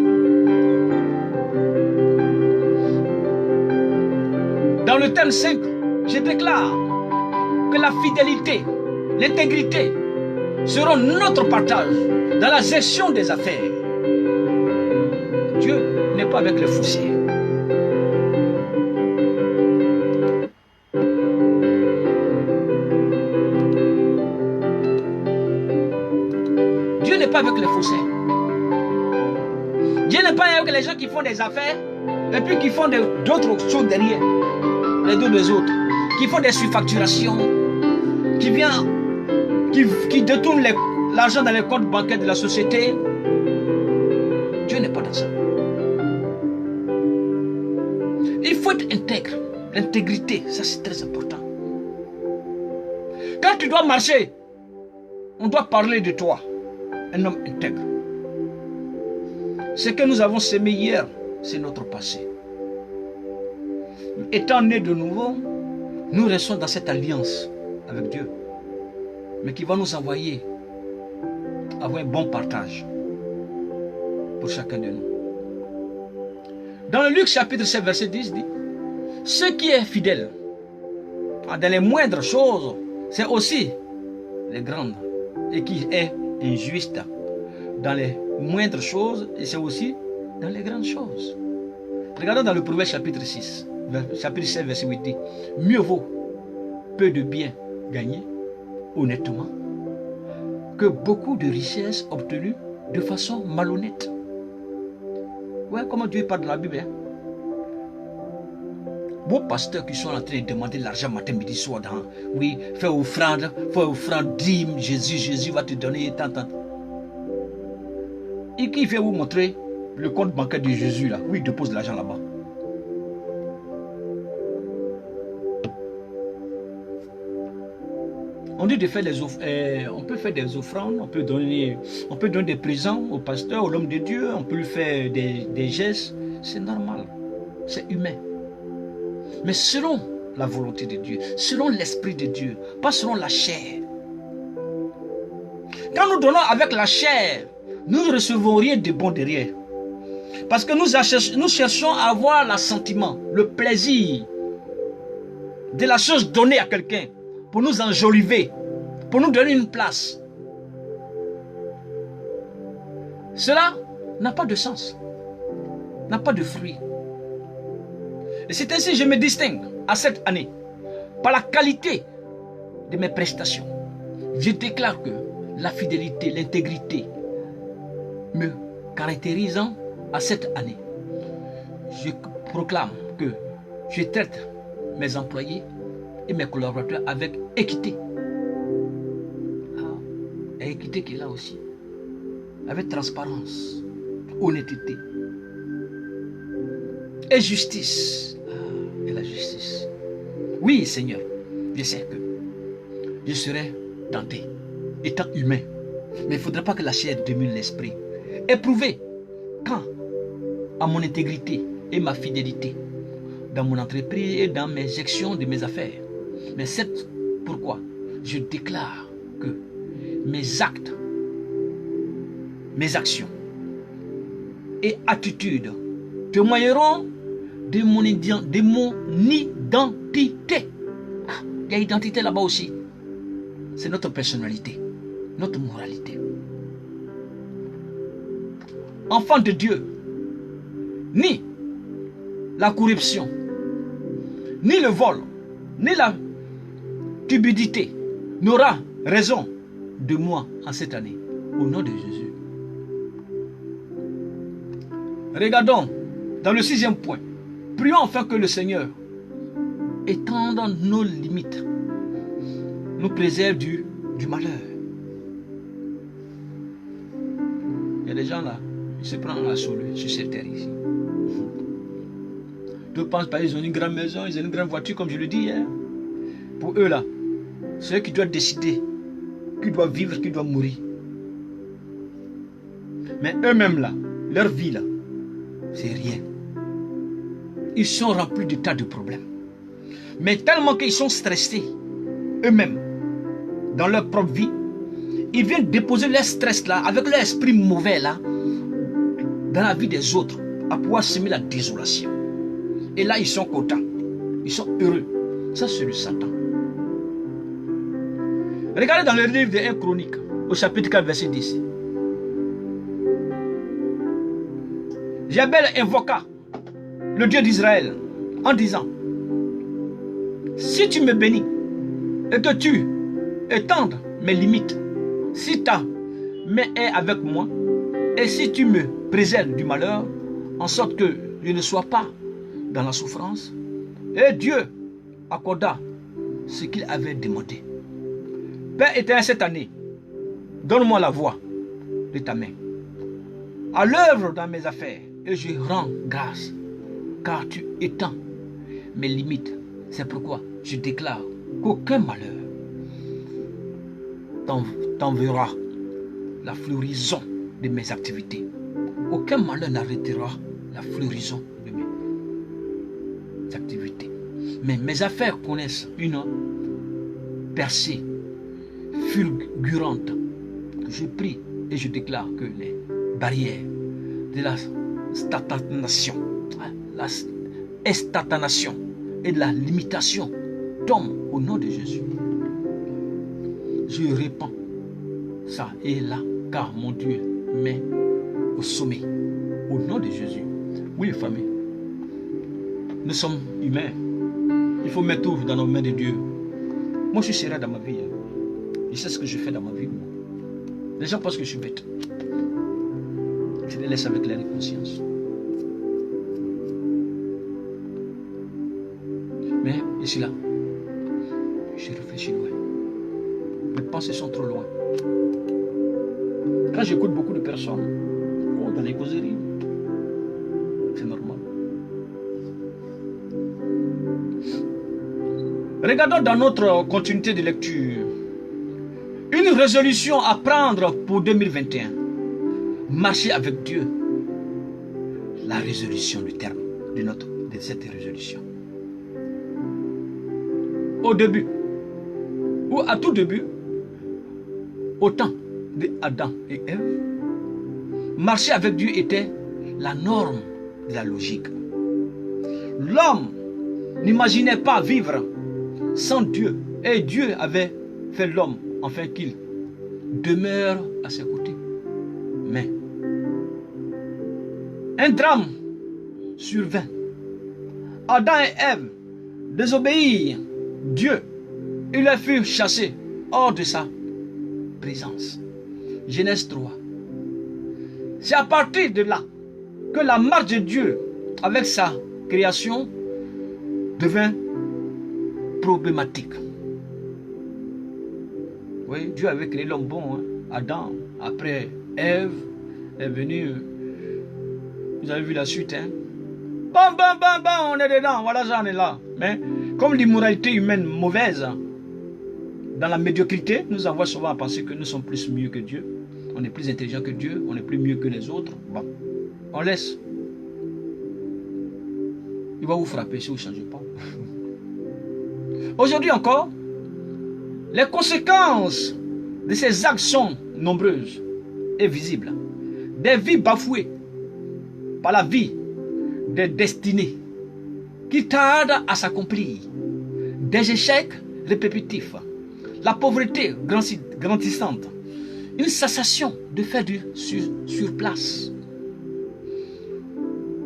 Dans le thème 5, je déclare que la fidélité, l'intégrité seront notre partage dans la gestion des affaires. Dieu n'est pas avec les foussiers. Dieu n'est pas avec les foussiers. Dieu n'est pas avec les gens qui font des affaires et puis qui font d'autres choses derrière, les deux des autres, qui font des surfacturations, qui détournent l'argent dans les comptes bancaires de la société. Dieu n'est pas dans ça. Il faut être intègre. L'intégrité, ça c'est très important. Quand tu dois marcher, on doit parler de toi, un homme intègre. Ce que nous avons sémé hier, c'est notre passé. Étant nés de nouveau, nous restons dans cette alliance avec Dieu, mais qui va nous envoyer avoir un bon partage pour chacun de nous. Dans le Luc chapitre 7, verset 10 dit, ce qui est fidèle dans les moindres choses, c'est aussi les grandes. Et qui est injuste dans les moindres choses, et c'est aussi dans les grandes choses. Regardons dans le Proverbe chapitre 6, chapitre 7, verset 8 dit, mieux vaut peu de biens gagnés honnêtement que beaucoup de richesses obtenues de façon malhonnête. Ouais, comment Dieu parle dans la Bible. Hein? Vos pasteurs qui sont en train de demander l'argent matin, midi, soir, oui, fais offrande, dîme, Jésus va te donner tant. Et qui fait vous montrer le compte bancaire de Jésus là, où il dépose l'argent là-bas. On dit de faire des offrandes, on peut faire des offrandes, on peut donner des présents au pasteur, au l'homme de Dieu, on peut lui faire des gestes, c'est normal, c'est humain. Mais selon la volonté de Dieu, selon l'esprit de Dieu, pas selon la chair. Quand nous donnons avec la chair, nous ne recevons rien de bon derrière. Parce que nous cherchons à avoir l'assentiment, le plaisir de la chose donnée à quelqu'un pour nous enjoliver, pour nous donner une place. Cela n'a pas de sens, n'a pas de fruit. Et c'est ainsi que je me distingue à cette année par la qualité de mes prestations. Je déclare que la fidélité, l'intégrité me caractérisant à cette année. Je proclame que je traite mes employés et mes collaborateurs avec équité. Et équité qui est là aussi. Avec transparence, honnêteté et justice. Et la justice. Oui, Seigneur, je sais que je serai tenté, étant humain. Mais il ne faudrait pas que la chair domine l'esprit. Éprouver quand à mon intégrité et ma fidélité dans mon entreprise et dans mes gestions de mes affaires. Mais c'est pourquoi je déclare que mes actes, mes actions et attitudes témoigneront de mon identité. Il y a identité là-bas aussi. C'est notre personnalité, notre moralité. Enfant de Dieu, ni la corruption, ni le vol, ni la cupidité n'aura raison de moi en cette année. Au nom de Jésus. Regardons dans le 6e point. Prions enfin que le Seigneur, étendant nos limites, nous préserve du malheur. Il y a des gens là, ils se prennent la solue sur cette terre ici. D'autres pensent qu'ils ont une grande maison, ils ont une grande voiture, comme je le dis hier. Pour eux là, c'est eux qui doivent décider, qui doivent vivre, qui doivent mourir. Mais eux-mêmes là, leur vie là, c'est rien. Ils sont remplis de tas de problèmes. Mais tellement qu'ils sont stressés, eux-mêmes, dans leur propre vie, ils viennent déposer leur stress là, avec leur esprit mauvais là, dans la vie des autres, à pouvoir semer la désolation. Et là, ils sont contents. Ils sont heureux. Ça, c'est le Satan. Regardez dans le livre de 1 Chronique, au chapitre 4, verset 10. Jabel invoqua le Dieu d'Israël en disant, si tu me bénis et que tu étendes mes limites, si ta main est avec moi, et si tu me préserves du malheur, en sorte que je ne sois pas dans la souffrance, et Dieu accorda ce qu'il avait demandé. Père éternel, cette année, donne-moi la voix de ta main, à l'œuvre dans mes affaires, et je rends grâce, car tu étends mes limites. C'est pourquoi je déclare qu'aucun malheur t'enverra la floraison de mes activités. Aucun malheur n'arrêtera la floraison de mes activités. Mais mes affaires connaissent une percée fulgurante. Je prie et je déclare que les barrières de la stagnation et de la limitation tombent au nom de Jésus. Je répands ça et là, car mon Dieu met au sommet, au nom de Jésus. Oui, famille, nous sommes humains. Il faut mettre tout dans nos mains de Dieu. Moi, je suis sérieux dans ma vie. Je sais ce que je fais dans ma vie. Les gens pensent que je suis bête. Je les laisse avec l'air de conscience. Mais ici, là, je réfléchis loin. Mes pensées sont trop loin. Quand j'écoute beaucoup de personnes, dans les causeries, c'est normal. Regardons dans notre continuité de lecture. Une résolution à prendre pour 2021. Marcher avec Dieu. La résolution du terme de cette résolution. Au début, ou à tout début, au temps d'Adam et Ève, marcher avec Dieu était la norme de la logique. L'homme n'imaginait pas vivre sans Dieu, et Dieu avait fait l'homme afin qu'il demeure à ses côtés. Mais un drame survint. Adam et Ève désobéirent Dieu. Il les fut chassé hors de sa présence. Genèse 3. C'est à partir de là que la marche de Dieu avec sa création devint problématique. Oui, Dieu avait créé l'homme bon, hein? Adam. Après, Ève est venue. Vous avez vu la suite, hein? Bam, bam, bam, bam, on est dedans. Voilà, ça, on est là. Mais comme l'immoralité humaine mauvaise, dans la médiocrité, nous envoie souvent à penser que nous sommes plus mieux que Dieu. On est plus intelligent que Dieu. On est plus mieux que les autres. Bon, on laisse. Il va vous frapper si vous ne changez pas. Aujourd'hui encore, les conséquences de ces actes sont nombreuses et visibles. Des vies bafouées par la vie des destinées qui tardent à s'accomplir. Des échecs répétitifs. La pauvreté grandissante. Une cessation de faire du sur place.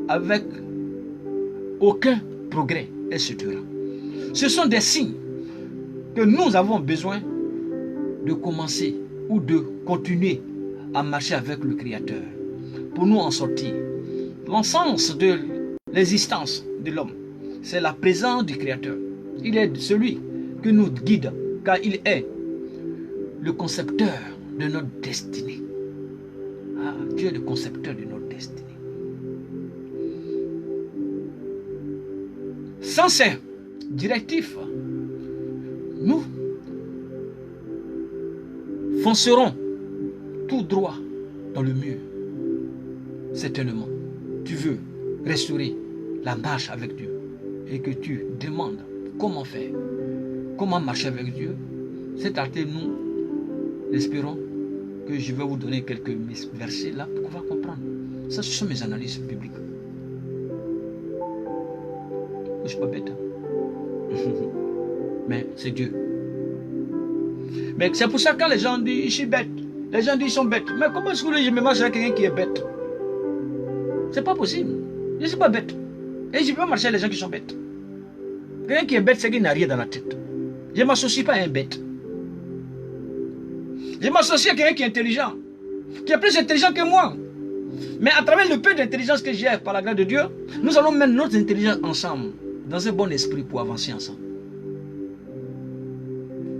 Avec aucun progrès, etc. Ce sont des signes que nous avons besoin de commencer ou de continuer à marcher avec le Créateur pour nous en sortir. L'essence de l'existence de l'homme, c'est la présence du Créateur. Il est celui qui nous guide, car il est le concepteur de notre destinée. Ah, Dieu est le concepteur de notre destinée. Sans ces directifs, nous foncerons tout droit dans le mur. Certainement, tu veux restaurer la marche avec Dieu et que tu demandes comment faire, comment marcher avec Dieu. Cet article, nous espérons que je vais vous donner quelques versets là pour qu'on va comprendre. Ça, ce sont mes analyses bibliques. Je ne suis pas bête. Mais c'est Dieu. Mais c'est pour ça que quand les gens disent, je suis bête, les gens disent, ils sont bêtes. Mais comment est-ce que je me marche avec quelqu'un qui est bête? C'est pas possible. Je ne suis pas bête. Et je ne peux pas marcher avec les gens qui sont bêtes. Quelqu'un qui est bête, c'est qu'il n'a rien dans la tête. Je ne m'associe pas à un bête. Je m'associe à quelqu'un qui est intelligent, qui est plus intelligent que moi. Mais à travers le peu d'intelligence que j'ai par la grâce de Dieu, nous allons mettre notre intelligence ensemble, dans un bon esprit pour avancer ensemble.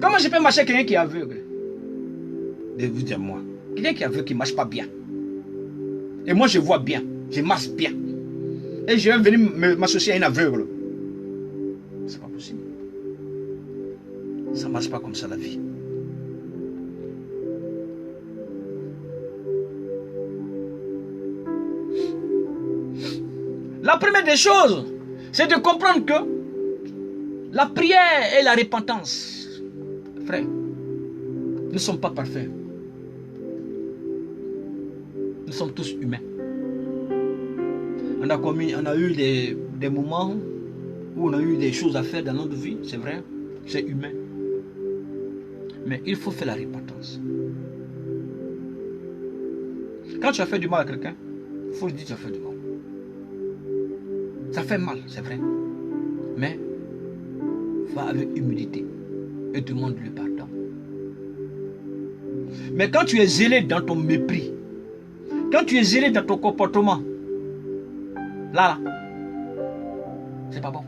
Comment je peux marcher avec quelqu'un qui est aveugle? De vous dire moi. Quelqu'un qui est aveugle qui ne marche pas bien. Et moi je vois bien, je marche bien. Et je vais venir m'associer à un aveugle. C'est pas possible. Ça ne marche pas comme ça la vie. La première des choses, c'est de comprendre que la prière et la repentance, frère, nous ne sommes pas parfaits. Nous sommes tous humains. On a eu des moments où on a eu des choses à faire dans notre vie, c'est vrai, c'est humain. Mais il faut faire la repentance. Quand tu as fait du mal à quelqu'un, il faut lui dire que tu as fait du mal. Ça fait mal, c'est vrai. Mais va avec humilité et demande le pardon. Mais quand tu es zélé dans ton mépris, quand tu es zélé dans ton comportement, là, c'est pas bon.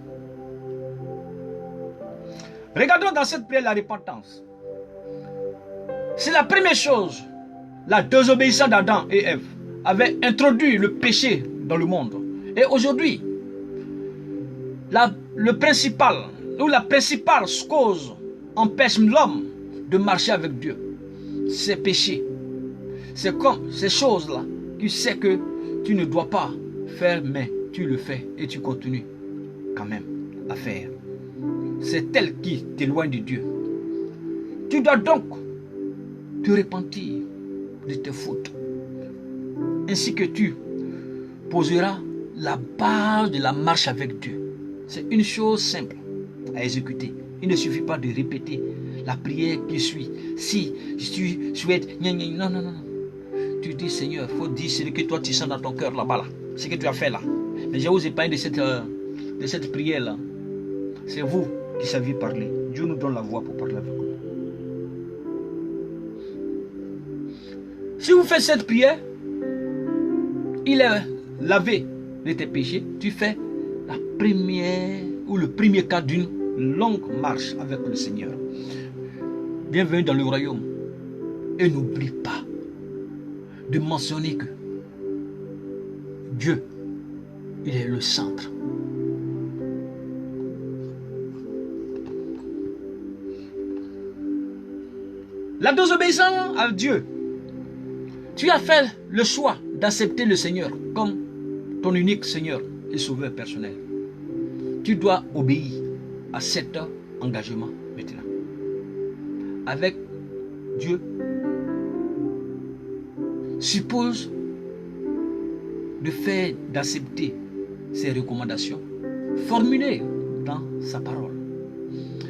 Regardons dans cette prière la repentance. C'est la première chose. La désobéissance d'Adam et Ève avait introduit le péché dans le monde. Et aujourd'hui, le principal ou la principale cause empêche l'homme de marcher avec Dieu. C'est péché. C'est comme ces choses-là. Tu sais que tu ne dois pas faire, mais tu le fais et tu continues quand même à faire. C'est elle qui t'éloigne de Dieu. Tu dois donc te repentir de tes fautes. Ainsi que tu poseras la base de la marche avec Dieu. C'est une chose simple à exécuter. Il ne suffit pas de répéter la prière qui suit. Si tu souhaites, non. Tu dis, Seigneur, il faut dire ce que toi tu sens dans ton cœur là-bas, là. Ce que tu as fait là. Mais je vous ai parlé de cette prière-là. C'est vous qui saviez parler. Dieu nous donne la voix pour parler avec vous. Si vous faites cette prière, il est lavé de tes péchés. Tu fais la première ou le premier cas d'une longue marche avec le Seigneur. Bienvenue dans le royaume. Et n'oublie pas de mentionner que Dieu, il est le centre. La désobéissance à Dieu. Tu as fait le choix d'accepter le Seigneur comme ton unique Seigneur et Sauveur personnel. Tu dois obéir à cet engagement maintenant. Avec Dieu, suppose d'accepter ses recommandations formulées dans sa parole.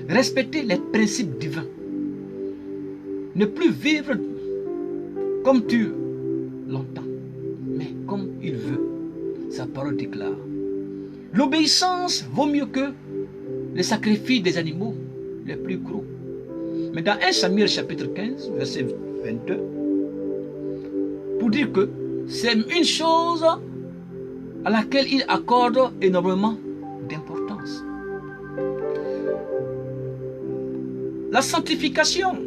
Respecter les principes divins. Ne plus vivre comme tu l'entends, mais comme il veut. Sa parole déclare. L'obéissance vaut mieux que les sacrifices des animaux les plus gros. Mais dans 1 Samuel chapitre 15, verset 22, pour dire que c'est une chose à laquelle il accorde énormément d'importance. La sanctification,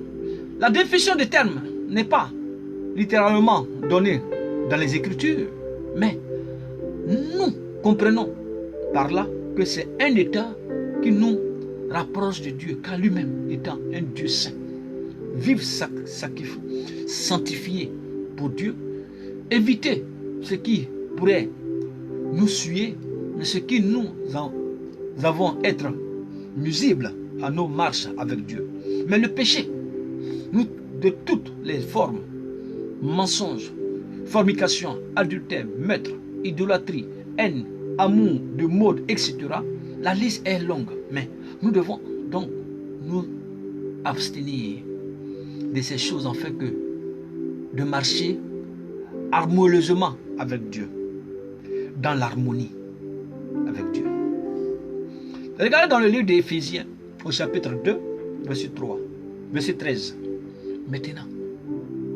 la définition des termes n'est pas littéralement donnée dans les Écritures, mais nous comprenons par là que c'est un état qui nous rapproche de Dieu, car lui-même étant un Dieu saint. Vivre sanctifié pour Dieu, éviter ce qui pourrait nous suer, mais ce qui nous avons être nuisible à nos marches avec Dieu. Mais le péché, de toutes les formes, mensonges, fornication, adultère, meurtre, idolâtrie, haine, amour de mode, etc., la liste est longue. Mais nous devons donc nous abstenir de ces choses en fait que de marcher harmonieusement avec Dieu, dans l'harmonie avec Dieu. Regardez dans le livre d'Éphésiens, au chapitre 2, verset 3, verset 13. Maintenant,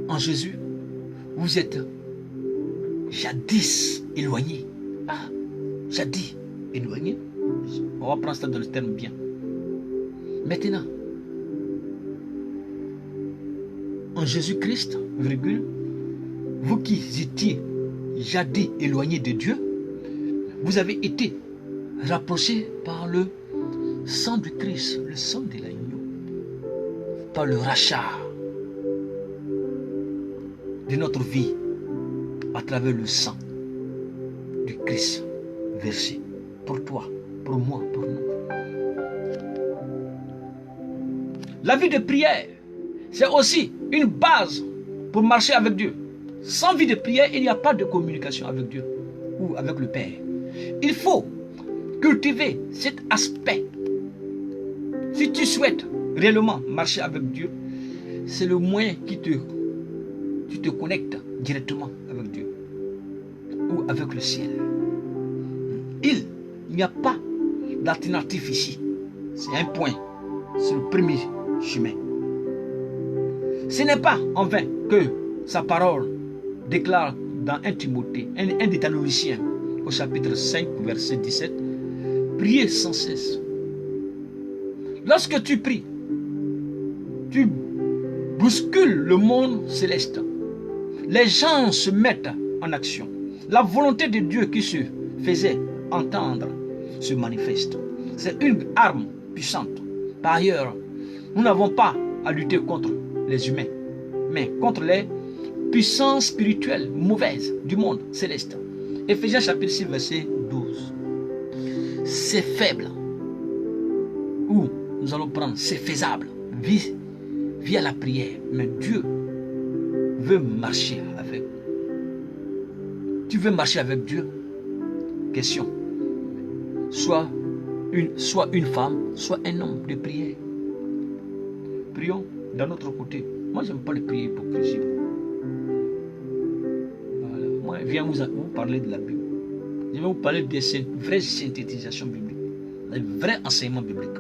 en Jésus, vous êtes jadis éloignés. Ah, jadis éloignés. On va prendre ça dans le terme bien. Maintenant, en Jésus-Christ, virgule, vous qui étiez jadis éloignés de Dieu, vous avez été rapprochés par le sang du Christ, le sang de l'agneau, par le rachat de notre vie à travers le sang du Christ versé pour toi, pour moi, pour nous. La vie de prière, c'est aussi une base pour marcher avec Dieu. Sans vie de prière, il n'y a pas de communication avec Dieu ou avec le Père. Il faut cultiver cet aspect. Si tu souhaites réellement marcher avec Dieu, c'est le moyen qui tu te connectes directement avec Dieu ou avec le ciel. Il n'y a pas d'alternative ici. C'est un point. C'est le premier chemin. Ce n'est pas en vain que sa parole déclare dans 1 Timothée, un des Thessaloniciens, au chapitre 5, verset 17, priez sans cesse. Lorsque tu pries, tu bouscules le monde céleste. Les gens se mettent en action. La volonté de Dieu qui se faisait entendre se manifeste. C'est une arme puissante. Par ailleurs, nous n'avons pas à lutter contre les humains, mais contre les puissances spirituelles mauvaises du monde céleste. Éphésiens chapitre 6, verset 12. C'est faible. Ou nous allons prendre, c'est faisable via la prière. Mais Dieu veut marcher avec. Tu veux marcher avec Dieu? Question. Soit une femme, soit un homme de prière. Prions d'un autre côté. Moi, je n'aime pas les prières hypocrisie. Voilà. Moi, je viens vous parler de la Bible. Je vais vous parler de cette vraie synthétisation biblique, le vrai enseignement biblique.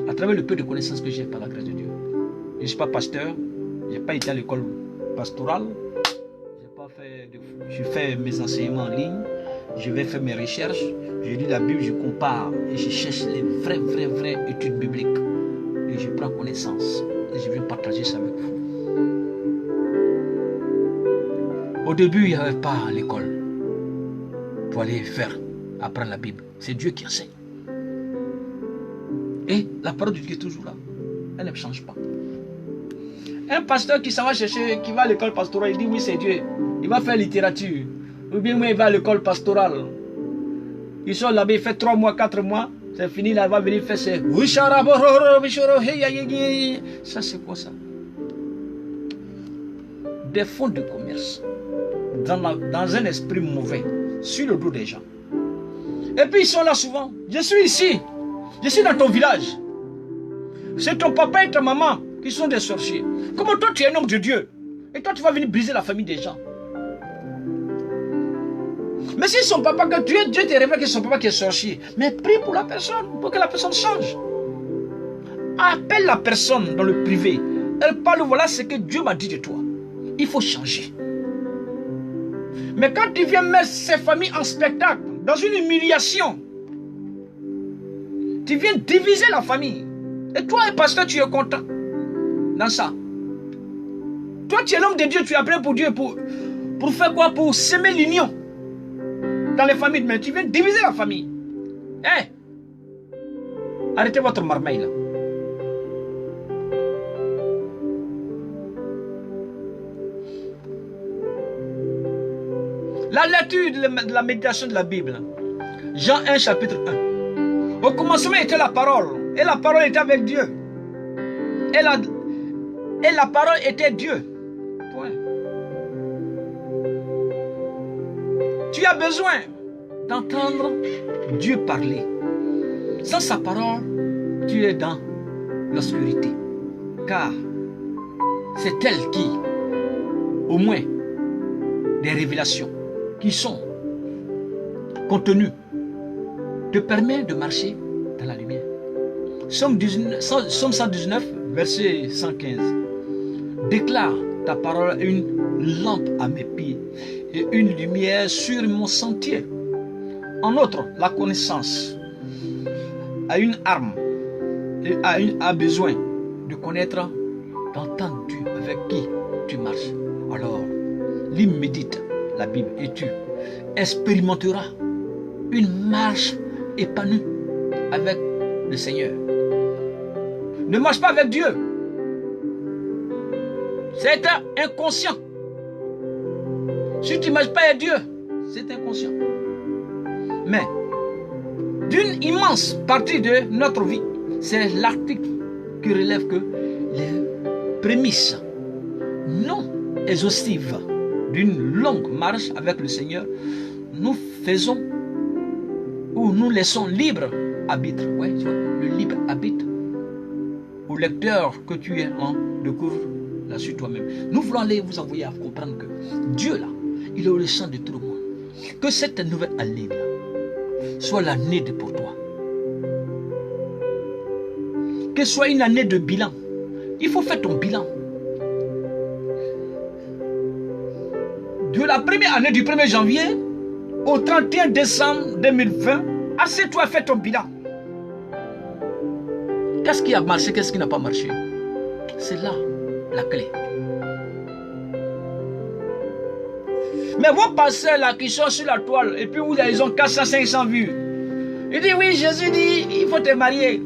À travers le peu de connaissances que j'ai par la grâce de Dieu. Je ne suis pas pasteur, je n'ai pas été à l'école pastorale, je fais mes enseignements en ligne, je vais faire mes recherches, je lis la Bible, je compare et je cherche les vraies études bibliques. Et je prends connaissance et je viens partager ça avec vous. Au début, il n'y avait pas l'école pour aller apprendre la Bible. C'est Dieu qui enseigne. Et la parole de Dieu est toujours là. Elle ne change pas. Un pasteur qui s'en va chercher, qui va à l'école pastorale, il dit oui, c'est Dieu. Il va faire littérature. Ou bien il va à l'école pastorale. Il sort là-bas, il fait 3 mois, 4 mois. C'est fini, là, il va venir faire ses... Ça, c'est quoi ça? Des fonds de commerce. Dans un esprit mauvais. Sur le dos des gens. Et puis ils sont là souvent. Je suis ici. Je suis dans ton village. C'est ton papa et ta maman qui sont des sorciers. Comment toi tu es un homme de Dieu? Et toi tu vas venir briser la famille des gens. Mais si son papa, que Dieu te révèle que son papa qui est sorcier, mais prie pour la personne, pour que la personne change. Appelle la personne dans le privé. Elle parle, voilà ce que Dieu m'a dit de toi. Il faut changer. Mais quand tu viens mettre ces familles en spectacle, dans une humiliation, tu viens diviser la famille. Et toi, pasteur, tu es content dans ça. Toi, tu es l'homme de Dieu, tu es appelé pour Dieu, pour faire quoi? Pour semer l'union dans les familles. Mais tu viens diviser la famille. Hey! Arrêtez votre marmaille là. La lecture de la méditation de la Bible. Jean 1, chapitre 1. Au commencement était la parole. Et la parole était avec Dieu. Et la parole était Dieu. Point. Tu as besoin d'entendre Dieu parler. Sans sa parole, tu es dans l'obscurité. Car c'est elle qui, au moins, des révélations qui sont contenues, te permet de marcher dans la lumière. Somme 119, verset 115. Déclare ta parole une lampe à mes pieds et une lumière sur mon sentier. En outre, la connaissance a une arme et a besoin de connaître, d'entendre Dieu avec qui tu marches. Alors, lis, médite la Bible et tu expérimenteras une marche épanouie avec le Seigneur. Ne marche pas avec Dieu. C'est inconscient. Si tu ne marches pas avec Dieu, c'est inconscient. Mais, d'une immense partie de notre vie, c'est l'article qui relève que les prémices non exhaustives d'une longue marche avec le Seigneur, nous faisons ou nous laissons libre arbitre. Ouais, tu vois, le libre arbitre au lecteur que tu es en découvre là-dessus toi-même. Nous voulons aller vous envoyer à comprendre que Dieu là, il est au centre de tout le monde. Que cette nouvelle année là soit l'année pour toi. Que ce soit une année de bilan. Il faut faire ton bilan. De la première année du 1er janvier au 31 décembre 2020, assieds-toi à faire ton bilan. Qu'est-ce qui a marché, qu'est-ce qui n'a pas marché? C'est là la clé. Mais vos pasteurs là qui sont sur la toile et puis où ils ont 400-500 vues. Ils disent oui, Jésus dit, il faut te marier.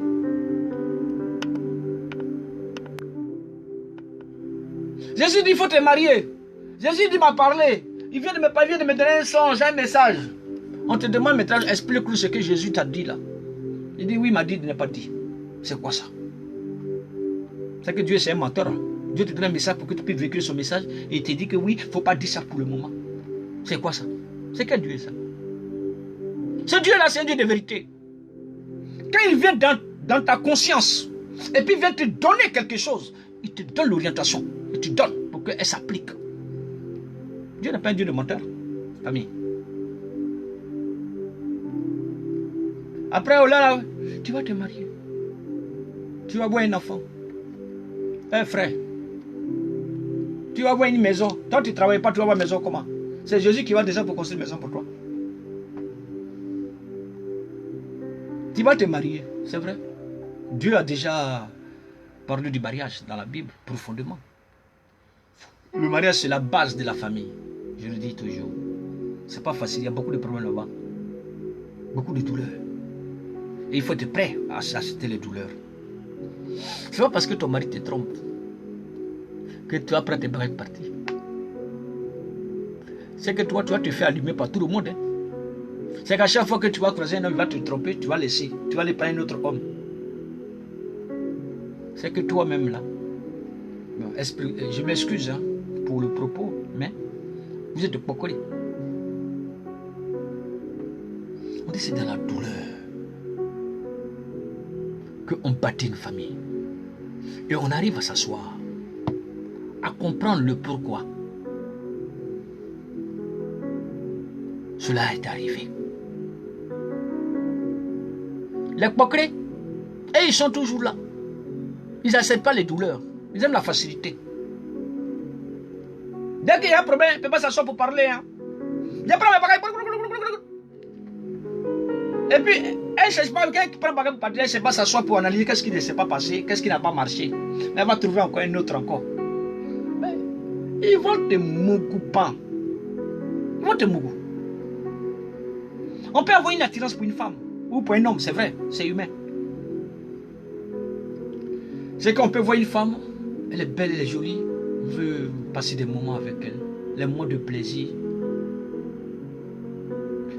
Jésus dit, il faut te marier. Jésus dit, m'a parlé. Il vient de me donner un songe, un message. On te demande maintenant, explique-nous ce que Jésus t'a dit là. Il dit, oui, il m'a dit, il n'a pas dit. C'est quoi ça? C'est que Dieu, c'est un menteur. Dieu te donne un message pour que tu puisses véhiculer son message et il te dit que oui, il ne faut pas dire ça pour le moment. C'est quoi ça? C'est quel Dieu ça? Ce Dieu-là, c'est un Dieu de vérité. Quand il vient dans ta conscience et puis il vient te donner quelque chose, il te donne l'orientation. Il te donne pour qu'elle s'applique. Dieu n'est pas un Dieu de menteur, famille. Après, oh là, tu vas te marier. Tu vas avoir un enfant. Un frère. Tu vas avoir une maison. Toi, tu ne travailles pas, tu vas avoir une maison comment? C'est Jésus qui va déjà pour construire une maison pour toi. Tu vas te marier, c'est vrai. Dieu a déjà parlé du mariage dans la Bible profondément. Le mariage, c'est la base de la famille. Je le dis toujours. C'est pas facile, il y a beaucoup de problèmes là-bas. Beaucoup de douleurs. Et il faut être prêt à accepter les douleurs. C'est pas parce que ton mari te trompe que tu vas prendre tes bagages partir. C'est que toi, tu vas te faire allumer par tout le monde. Hein. C'est qu'à chaque fois que tu vas croiser un homme, il va te tromper, tu vas laisser. Tu vas aller prendre un autre homme. C'est que toi-même là. Bon, je m'excuse hein, pour le propos, mais vous êtes de Pokoli. On dit c'est dans la douleur qu'on bâtit une famille. Et on arrive à s'asseoir, à comprendre le pourquoi cela est arrivé. Les Pokoli, et ils sont toujours là. Ils n'acceptent pas les douleurs. Ils aiment la facilité. Dès qu'il y a un problème, il ne peut pas s'asseoir pour parler. Hein. Et puis, elle ne cherche pas, quelqu'un qui prend le bagage pour parler, elle ne sait pas s'asseoir pour analyser qu'est-ce qui ne s'est pas passé, qu'est-ce qui n'a pas marché. Mais elle va trouver encore un autre encore. Mais ils vont te mougoupant. Ils vont te mougou. On peut avoir une attirance pour une femme ou pour un homme, c'est vrai, c'est humain. C'est qu'on peut voir une femme, elle est belle, elle est jolie, on veut passer des moments avec elle, les moments de plaisir.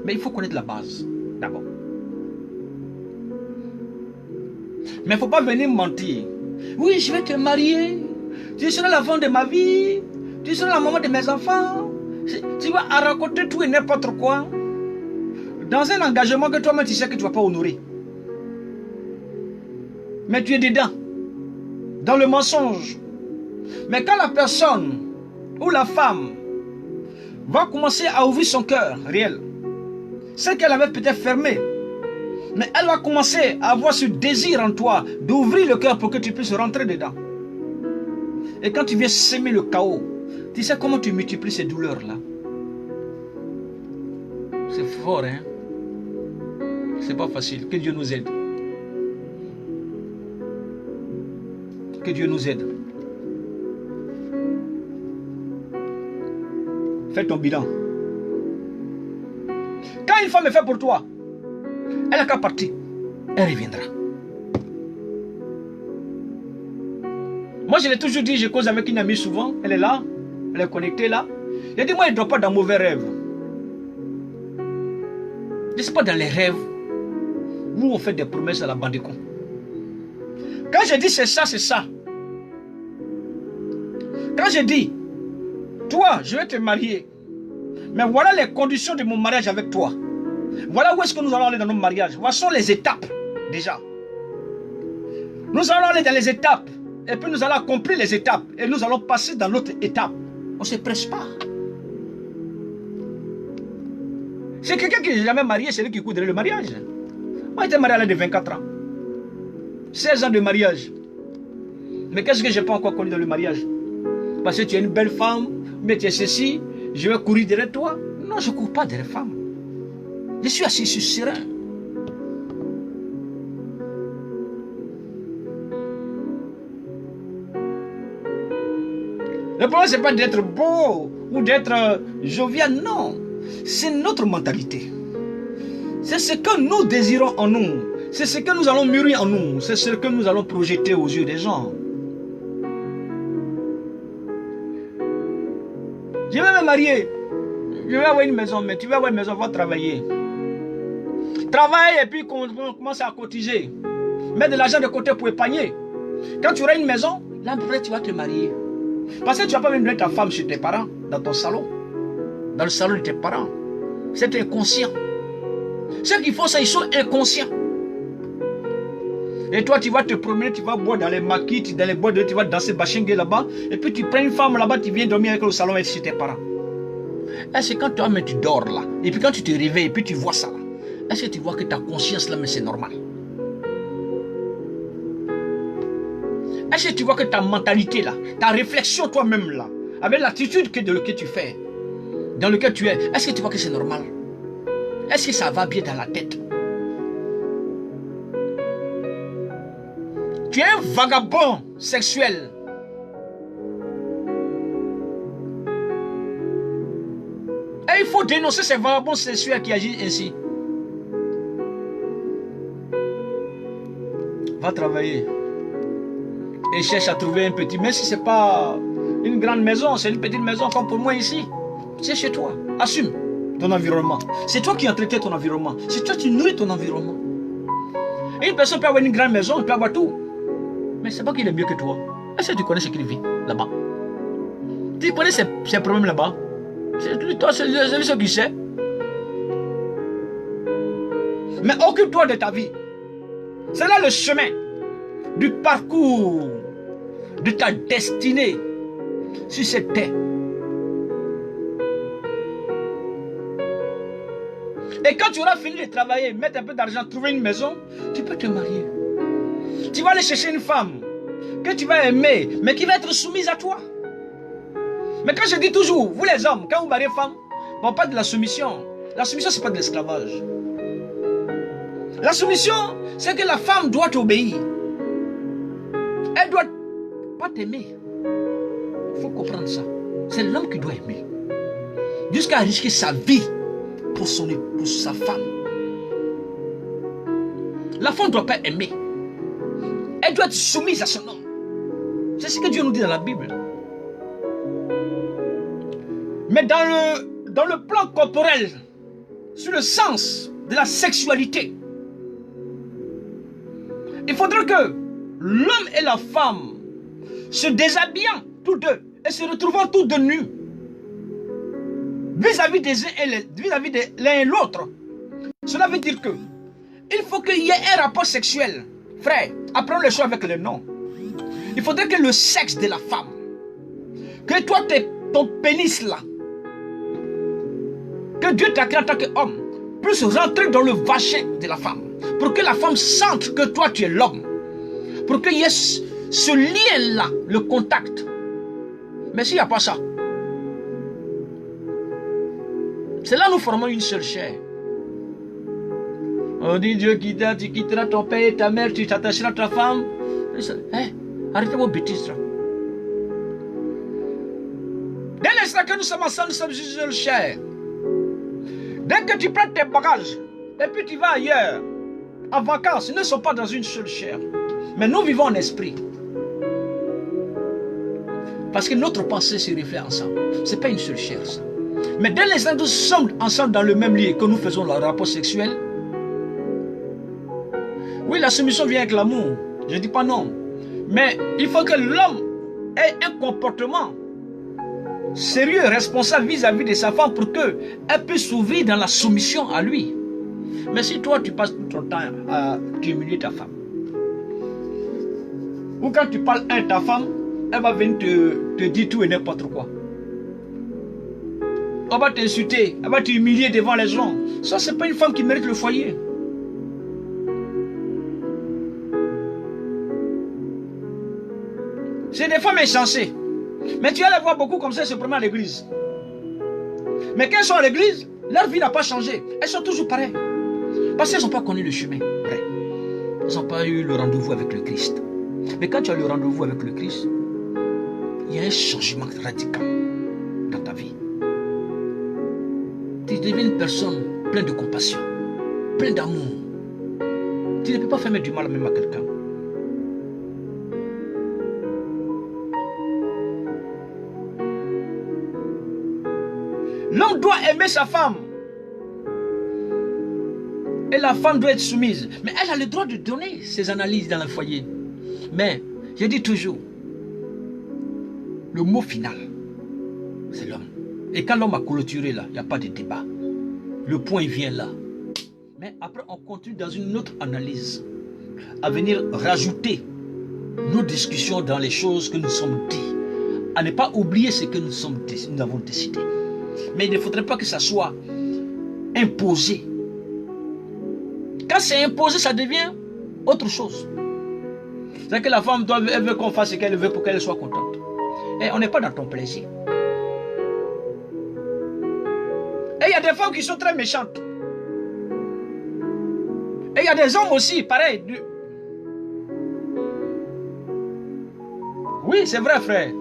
Mais il faut connaître la base, d'abord. Mais il ne faut pas venir mentir. Oui, je vais te marier, tu seras la femme de ma vie, tu seras la maman de mes enfants. Tu vas raconter tout et n'importe quoi. Dans un engagement que toi-même tu sais que tu ne vas pas honorer. Mais tu es dedans, dans le mensonge. Mais quand la personne ou la femme va commencer à ouvrir son cœur réel, celle qu'elle avait peut-être fermée, mais elle va commencer à avoir ce désir en toi d'ouvrir le cœur pour que tu puisses rentrer dedans. Et quand tu viens s'aimer le chaos, tu sais comment tu multiplies ces douleurs-là. C'est fort, hein? C'est pas facile. Que Dieu nous aide. Que Dieu nous aide. Fais ton bilan. Quand une femme est faite pour toi, elle n'a qu'à partir. Elle reviendra. Moi, je l'ai toujours dit, je cause avec une amie souvent. Elle est là. Elle est connectée là. J'ai dit, moi, je ne dors pas dans mauvais rêves. Je ne suis pas dans les rêves où on fait des promesses à la bande de cons. Quand je dis c'est ça, c'est ça. Quand je dis, toi, je vais te marier, mais voilà les conditions de mon mariage avec toi. Voilà où est-ce que nous allons aller dans nos mariages. Voici les étapes, déjà. Nous allons aller dans les étapes, et puis nous allons accomplir les étapes, et nous allons passer dans l'autre étape. On ne se presse pas. C'est quelqu'un qui n'est jamais marié, c'est lui qui coudrait le mariage. Moi, j'étais marié à l'âge de 24 ans. 16 ans de mariage. Mais qu'est-ce que je n'ai pas encore connu dans le mariage? Parce que tu es une belle femme, mais tu es ceci, je vais courir derrière toi. Non, je ne cours pas derrière femme. Je suis assis sur serein. Le problème, ce n'est pas d'être beau ou d'être jovial, non. C'est notre mentalité. C'est ce que nous désirons en nous. C'est ce que nous allons mûrir en nous. C'est ce que nous allons projeter aux yeux des gens. Je vais me marier. Je vais avoir une maison, mais tu vas avoir une maison, va travailler. Travaille et puis on commence à cotiser. Mets de l'argent de côté pour épargner. Quand tu auras une maison, là après tu vas te marier. Parce que tu ne vas pas même mettre ta femme chez tes parents, dans ton salon. Dans le salon de tes parents. C'est inconscient. Ceux qui font ça, ils sont inconscients. Et toi, tu vas te promener, tu vas boire dans les maquis, dans les boîtes, tu vas danser bachingue là-bas. Et puis tu prends une femme là-bas, tu viens dormir avec le salon et chez tes parents. Est-ce que quand toi, mais tu dors là, et puis quand tu te réveilles, et puis tu vois ça là, est-ce que tu vois que ta conscience là, mais c'est normal? Est-ce que tu vois que ta mentalité là, ta réflexion toi-même là, avec l'attitude que tu fais, dans lequel tu es, est-ce que tu vois que c'est normal? Est-ce que ça va bien dans la tête? Tu es un vagabond sexuel. Et il faut dénoncer ces vagabonds sexuels qui agissent ainsi. Va travailler. Et cherche à trouver un petit, même si ce n'est pas une grande maison, c'est une petite maison comme pour moi ici. C'est chez toi. Assume ton environnement. C'est toi qui entretiens ton environnement. C'est toi qui nourris ton environnement. Et une personne peut avoir une grande maison, elle peut avoir tout. Mais c'est pas qu'il est mieux que toi. Est-ce que tu connais ce qu'il vit là-bas? Tu connais ses problèmes là-bas? C'est lui, toi, c'est lui qui sait. Mais occupe-toi de ta vie. C'est là le chemin du parcours de ta destinée sur cette terre. Et quand tu auras fini de travailler, mettre un peu d'argent, trouver une maison, tu peux te marier. Tu vas aller chercher une femme que tu vas aimer, mais qui va être soumise à toi. Mais quand je dis toujours, vous les hommes, quand vous mariez une femme, on ne parle pas de la soumission. La soumission, ce n'est pas de l'esclavage. La soumission, c'est que la femme doit t'obéir. Elle ne doit pas t'aimer. Il faut comprendre ça. C'est l'homme qui doit aimer. Jusqu'à risquer sa vie pour sa femme. La femme ne doit pas aimer. Elle doit être soumise à son homme. C'est ce que Dieu nous dit dans la Bible. Mais dans le plan corporel, sur le sens de la sexualité, il faudrait que l'homme et la femme se déshabillant tous deux et se retrouvant tous deux nus vis-à-vis de l'un et l'autre. Cela veut dire que il faut qu'il y ait un rapport sexuel Frère, apprenons les choses avec les noms. Il faudrait que le sexe de la femme, que toi, ton pénis là, que Dieu t'a créé en tant qu'homme, puisse rentrer dans le vagin de la femme. Pour que la femme sente que toi, tu es l'homme. Pour qu'il y ait ce lien-là, le contact. Mais s'il n'y a pas ça, c'est là que nous formons une seule chair. On dit Dieu qui t'a, tu quitteras ton père et ta mère, tu t'attacheras à ta femme. Arrêtez vos bêtises là. Dès l'instant que nous sommes ensemble, nous sommes une seule chair. Dès que tu prends tes bagages et puis tu vas ailleurs, en vacances, ils ne sont pas dans une seule chair. Mais nous vivons en esprit. Parce que notre pensée se reflète ensemble. Ce n'est pas une seule chair ça. Mais dès l'instant que nous sommes ensemble dans le même lieu, que nous faisons le rapport sexuel, oui, la soumission vient avec l'amour. Je ne dis pas non. Mais il faut que l'homme ait un comportement sérieux, responsable vis-à-vis de sa femme pour qu'elle puisse s'ouvrir dans la soumission à lui. Mais si toi, tu passes tout ton temps à humilier ta femme, ou quand tu parles à ta femme, elle va venir te dire tout et n'importe quoi. On va t'insulter, elle va t'humilier devant les gens. Ça, ce n'est pas une femme qui mérite le foyer. C'est des femmes insensées. Mais tu vas les voir beaucoup comme ça, se promener à l'église. Mais quand elles sont à l'église, leur vie n'a pas changé. Elles sont toujours pareilles. Parce qu'elles n'ont pas connu le chemin. Vrai. Elles n'ont pas eu le rendez-vous avec le Christ. Mais quand tu as le rendez-vous avec le Christ, il y a un changement radical dans ta vie. Tu deviens une personne pleine de compassion, pleine d'amour. Tu ne peux pas faire du mal même à quelqu'un. L'homme doit aimer sa femme. Et la femme doit être soumise. Mais elle a le droit de donner ses analyses dans le foyer. Mais, je dis toujours, le mot final, c'est l'homme. Et quand l'homme a clôturé là, il n'y a pas de débat. Le point vient là. Mais après, on continue dans une autre analyse. À venir rajouter nos discussions dans les choses que nous sommes dit. À ne pas oublier ce que nous avons décidé. Mais il ne faudrait pas que ça soit imposé. Quand c'est imposé, ça devient autre chose. C'est que la femme, elle veut qu'on fasse ce qu'elle veut pour qu'elle soit contente. Et on n'est pas dans ton plaisir. Et il y a des femmes qui sont très méchantes. Et il y a des hommes aussi, pareil. Oui, c'est vrai, frère.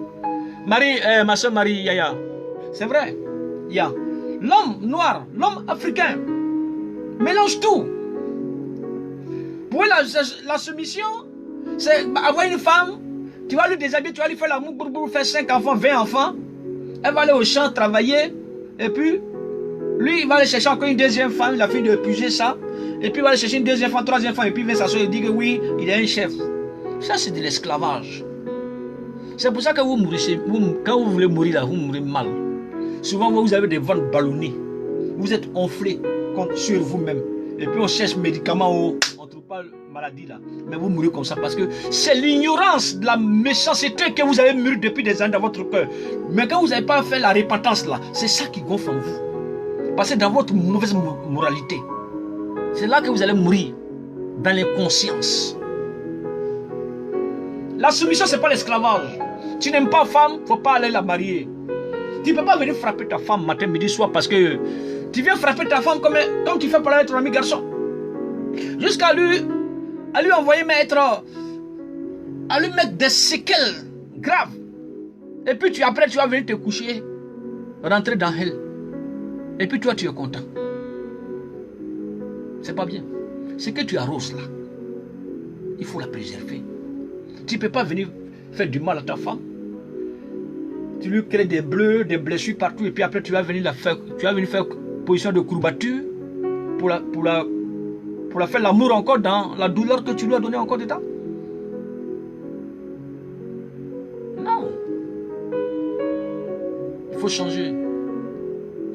Ma soeur Marie Yaya. C'est vrai. Il y a l'homme noir, l'homme africain. Mélange tout. Pour la soumission, c'est avoir une femme, tu vas lui déshabiller, tu vas lui faire l'amour pour faire 5 enfants, 20 enfants. Elle va aller au champ travailler. Et puis, lui, il va aller chercher encore une deuxième femme, il a fini de puiser ça. Et puis, il va aller chercher une deuxième femme, troisième femme. Et puis, il vient s'asseoir et dit que oui, il est un chef. Ça, c'est de l'esclavage. C'est pour ça que vous mourrez, quand vous voulez mourir là, vous mourrez mal. Souvent, vous avez des ventres ballonnés. Vous êtes enflés sur vous-même. Et puis, on cherche médicaments, on ne trouve pas maladie là. Mais vous mourrez comme ça parce que c'est l'ignorance de la méchanceté que vous avez mûri depuis des années dans votre cœur. Mais quand vous n'avez pas fait la repentance là, c'est ça qui gonfle en vous. Parce que dans votre mauvaise moralité, c'est là que vous allez mourir. Dans l'inconscience. La soumission, ce n'est pas l'esclavage. Tu n'aimes pas femme, il ne faut pas aller la marier. Tu ne peux pas venir frapper ta femme matin, midi, soir parce que tu viens frapper ta femme comme tu fais parler avec ton ami garçon. Jusqu'à lui envoyer à lui mettre des séquelles graves. Et puis après tu vas venir te coucher, rentrer dans elle. Et puis toi tu es content. C'est pas bien. Ce que tu arroses là, il faut la préserver. Tu ne peux pas venir faire du mal à ta femme. Tu lui crées des bleus, des blessures partout, et puis après tu vas venir faire position de courbature pour la faire l'amour encore dans la douleur que tu lui as donné encore dedans. Non. Il faut changer.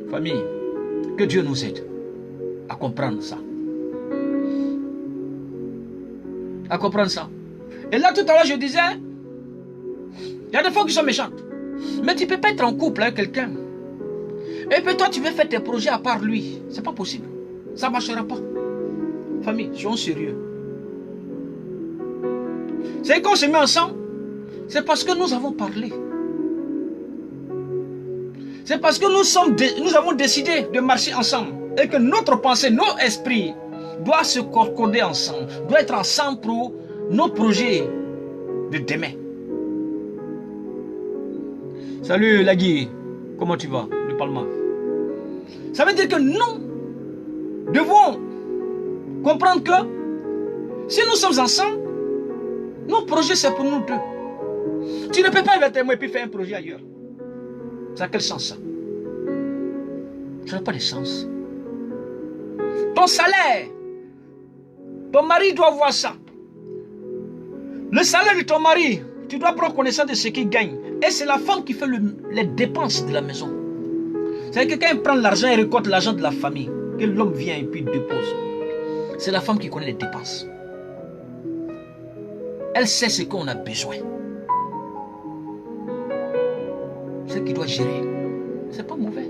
Famille, que Dieu nous aide à comprendre ça. à comprendre ça. Et là, tout à l'heure, je disais, il y a des femmes qui sont méchantes. Mais tu ne peux pas être en couple avec quelqu'un. Et puis toi, tu veux faire tes projets à part lui. C'est pas possible. Ça ne marchera pas. Famille, soyons sérieux. C'est qu'on se met ensemble. C'est parce que nous avons parlé. C'est parce que nous avons décidé de marcher ensemble. Et que notre pensée, nos esprits doivent se concorder ensemble. Doivent être ensemble pour nos projets de demain. Salut Lagui, comment tu vas? Le Palma. Ça veut dire que nous devons comprendre que si nous sommes ensemble, nos projets c'est pour nous deux. Tu ne peux pas être moi et puis faire un projet ailleurs. Ça a quel sens ça? Ça n'a pas de sens. Ton salaire, ton mari doit voir ça. Le salaire de ton mari, tu dois prendre connaissance de ce qu'il gagne. Et c'est la femme qui fait les dépenses de la maison. C'est-à-dire que quand elle prend l'argent et récolte l'argent de la famille, que l'homme vient et puis dépose, c'est la femme qui connaît les dépenses. Elle sait ce qu'on a besoin. C'est elle qui doit gérer. C'est pas mauvais.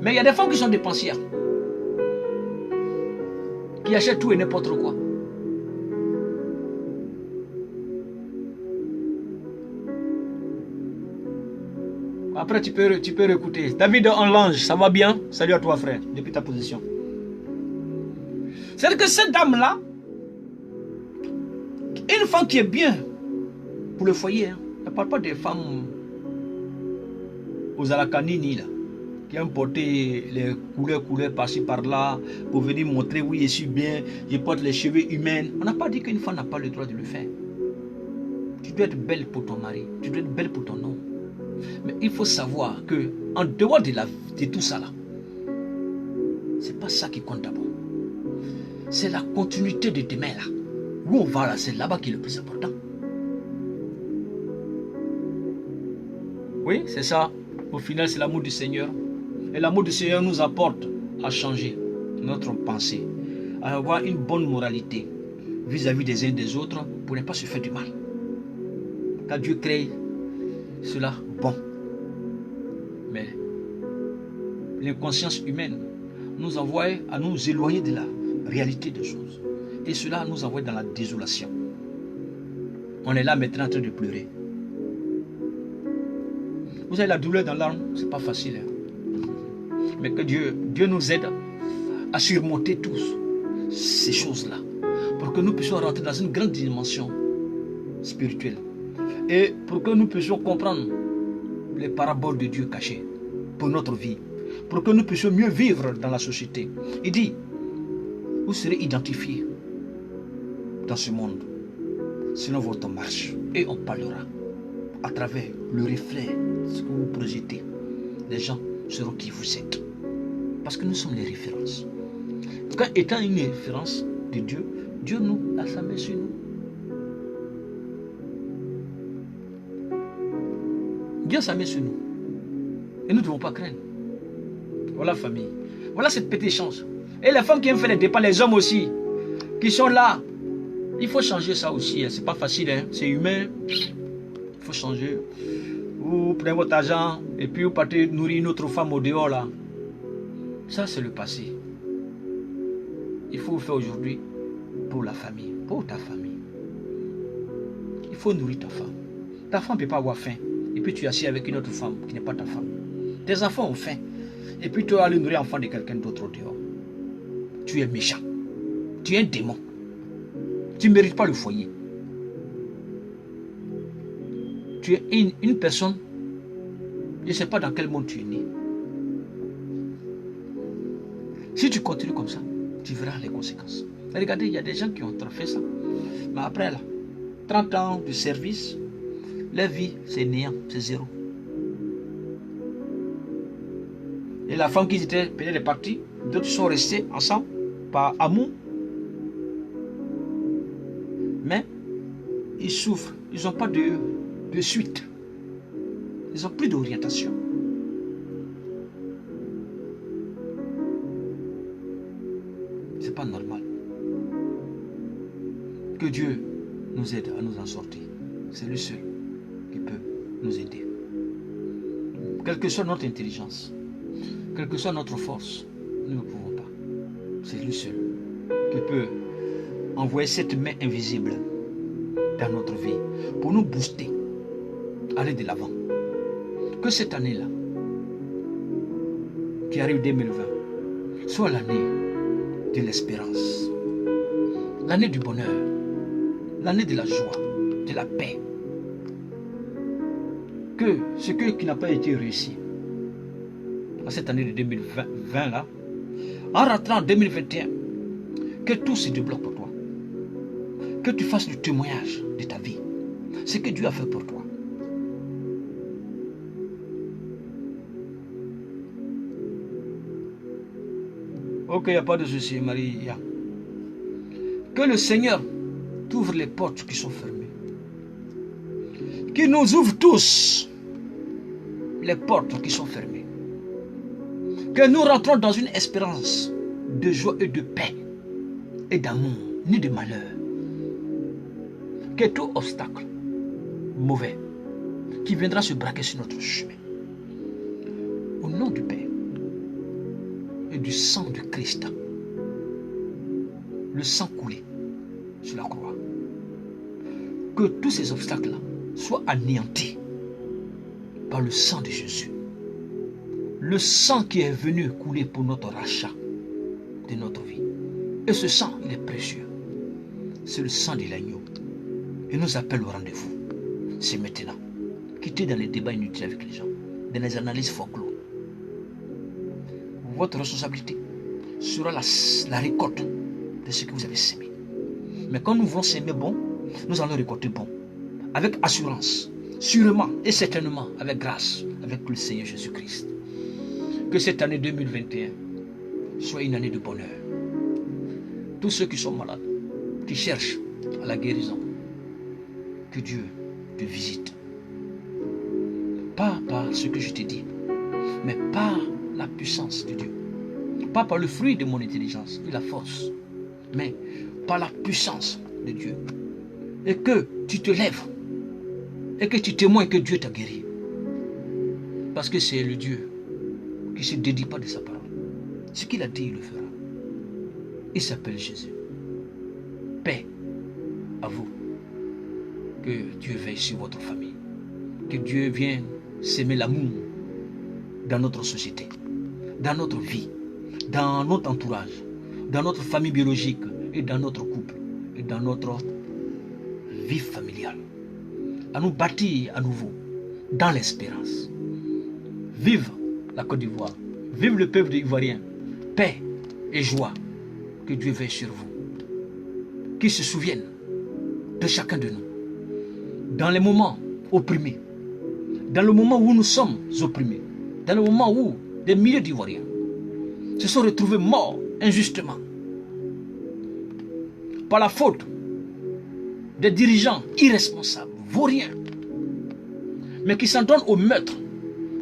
Mais il y a des femmes qui sont dépensières, qui achètent tout et n'importe quoi. Après, tu peux réécouter. David en Lange, ça va bien? Salut à toi, frère, depuis ta position. C'est-à-dire que cette dame-là, une femme qui est bien pour le foyer, hein. Elle ne parle pas des femmes aux alakanini, là, qui ont porté les couleurs par-ci, par-là, pour venir montrer, oui, je suis bien, je porte les cheveux humains. On n'a pas dit qu'une femme n'a pas le droit de le faire. Tu dois être belle pour ton mari, tu dois être belle pour ton homme. Mais il faut savoir que en dehors de tout ça là, c'est pas ça qui compte d'abord. C'est la continuité de demain là. Où on va là, c'est là-bas qui est le plus important. Oui, c'est ça. Au final, c'est l'amour du Seigneur. Et l'amour du Seigneur nous apporte à changer notre pensée, à avoir une bonne moralité vis-à-vis des uns des autres pour ne pas se faire du mal. Car Dieu crée cela bon. Mais l'inconscience humaine nous envoie à nous éloigner de la réalité des choses. Et cela nous envoie dans la désolation. On est là maintenant en train de pleurer. Vous avez la douleur dans l'âme, c'est pas facile. Hein? Mais que Dieu nous aide à surmonter tous ces choses-là. Pour que nous puissions rentrer dans une grande dimension spirituelle. Et pour que nous puissions comprendre les paraboles de Dieu cachées pour notre vie. Pour que nous puissions mieux vivre dans la société. Il dit, vous serez identifiés dans ce monde selon votre marche. Et on parlera à travers le reflet, ce que vous projetez. Les gens seront qui vous êtes. Parce que nous sommes les références. Quand étant une référence de Dieu, Dieu nous a sa main sur nous. Dieu a sa main sur nous. Et nous ne devons pas craindre. Voilà famille. Voilà cette petite chance. Et les femmes qui aiment faire les dépenses, les hommes aussi, qui sont là. Il faut changer ça aussi. C'est pas facile, hein. C'est humain. Il faut changer. Vous prenez votre argent et puis vous partez nourrir une autre femme au dehors là. Ça c'est le passé. Il faut le faire aujourd'hui pour la famille, pour ta famille. Il faut nourrir ta femme. Ta femme ne peut pas avoir faim. Et puis tu es assis avec une autre femme qui n'est pas ta femme. Tes enfants ont faim. Et puis tu vas aller nourrir l'enfant de quelqu'un d'autre au dehors. Tu es méchant. Tu es un démon. Tu ne mérites pas le foyer. Tu es une personne, je ne sais pas dans quel monde tu es né. Si tu continues comme ça, tu verras les conséquences. Regardez, il y a des gens qui ont fait ça. Mais après, là, 30 ans de service, leur vie, c'est néant, c'est zéro. Et la femme qui était peut-être partie, d'autres sont restés ensemble par amour. Mais ils souffrent, ils n'ont pas de suite. Ils n'ont plus d'orientation. C'est pas normal. Que Dieu nous aide à nous en sortir. C'est lui seul qui peut nous aider. Quelle que soit notre intelligence, quelle que soit notre force, nous ne pouvons pas. C'est lui seul qui peut envoyer cette main invisible dans notre vie pour nous booster, aller de l'avant. Que cette année-là, qui arrive 2020, soit l'année de l'espérance, l'année du bonheur, l'année de la joie, de la paix. Que ce qui n'a pas été réussi en cette année de 2020 là, en rentrant en 2021, que tout se débloque pour toi. Que tu fasses du témoignage de ta vie, ce que Dieu a fait pour toi. Ok, il n'y a pas de souci, Maria. Que le Seigneur t'ouvre les portes qui sont fermées. Qu'il nous ouvre tous les portes qui sont fermées. Que nous rentrons dans une espérance de joie et de paix et d'amour, ni de malheur. Que tout obstacle mauvais qui viendra se braquer sur notre chemin, au nom du Père et du sang de Christ, le sang coulé sur la croix, que tous ces obstacles-là soient anéantis par le sang de Jésus. Le sang qui est venu couler pour notre rachat de notre vie. Et ce sang, il est précieux. C'est le sang de l'agneau. Il nous appelle au rendez-vous. C'est maintenant. Quittez dans les débats inutiles avec les gens, dans les analyses folklore. Votre responsabilité sera la récolte de ce que vous avez sémé. Mais quand nous voulons s'aimer bon, nous allons récolter bon. Avec assurance, sûrement et certainement avec grâce, avec le Seigneur Jésus-Christ. Que cette année 2021 soit une année de bonheur. Tous ceux qui sont malades, qui cherchent à la guérison, que Dieu te visite. Pas par ce que je t'ai dit, mais par la puissance de Dieu. Pas par le fruit de mon intelligence et la force, mais par la puissance de Dieu. Et que tu te lèves et que tu témoignes que Dieu t'a guéri. Parce que c'est le Dieu qui ne se dédie pas de sa parole. Ce qu'il a dit, il le fera. Il s'appelle Jésus. Paix à vous. Que Dieu veille sur votre famille. Que Dieu vienne s'aimer l'amour dans notre société, dans notre vie, dans notre entourage, dans notre famille biologique et dans notre couple et dans notre vie familiale. À nous bâtir à nouveau dans l'espérance. Vive la Côte d'Ivoire, vive le peuple ivoirien, paix et joie, que Dieu veille sur vous, qu'il se souvienne de chacun de nous, dans les moments opprimés, dans le moment où nous sommes opprimés, dans le moment où des milliers d'Ivoiriens se sont retrouvés morts injustement, par la faute des dirigeants irresponsables, vauriens, mais qui s'en donnent au meurtre,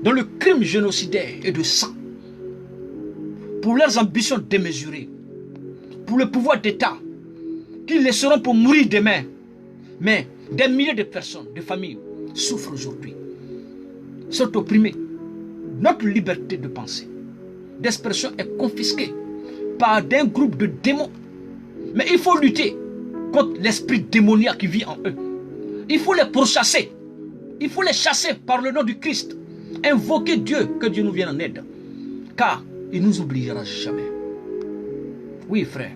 dans le crime génocidaire et de sang, pour leurs ambitions démesurées, pour le pouvoir d'État, qu'ils laisseront pour mourir demain. Mais des milliers de personnes, de familles, souffrent aujourd'hui, sont opprimées. Notre liberté de penser, d'expression est confisquée par un groupe de démons. Mais il faut lutter contre l'esprit démoniaque qui vit en eux. Il faut les pourchasser. Il faut les chasser par le nom du Christ. Invoquer Dieu, que Dieu nous vienne en aide. Car il ne nous oubliera jamais. Oui, frère,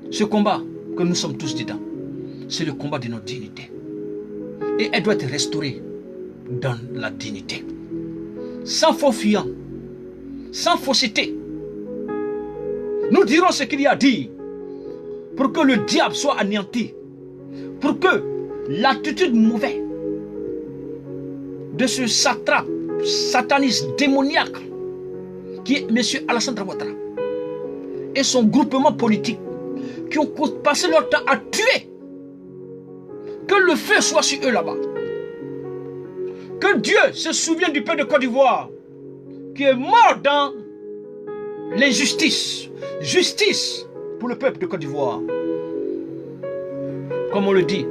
ce combat que nous sommes tous dedans, c'est le combat de notre dignité. Et elle doit être restaurée dans la dignité. Sans faux fuyant, sans fausseté. Nous dirons ce qu'il y a à dire pour que le diable soit anéanti. Pour que l'attitude mauvaise de ce satrape, sataniste, démoniaque, qui est M. Alassane Ouattara, et son groupement politique, qui ont passé leur temps à tuer, que le feu soit sur eux là-bas. Que Dieu se souvienne du peuple de Côte d'Ivoire, qui est mort dans l'injustice. Justice pour le peuple de Côte d'Ivoire. Comme on le dit,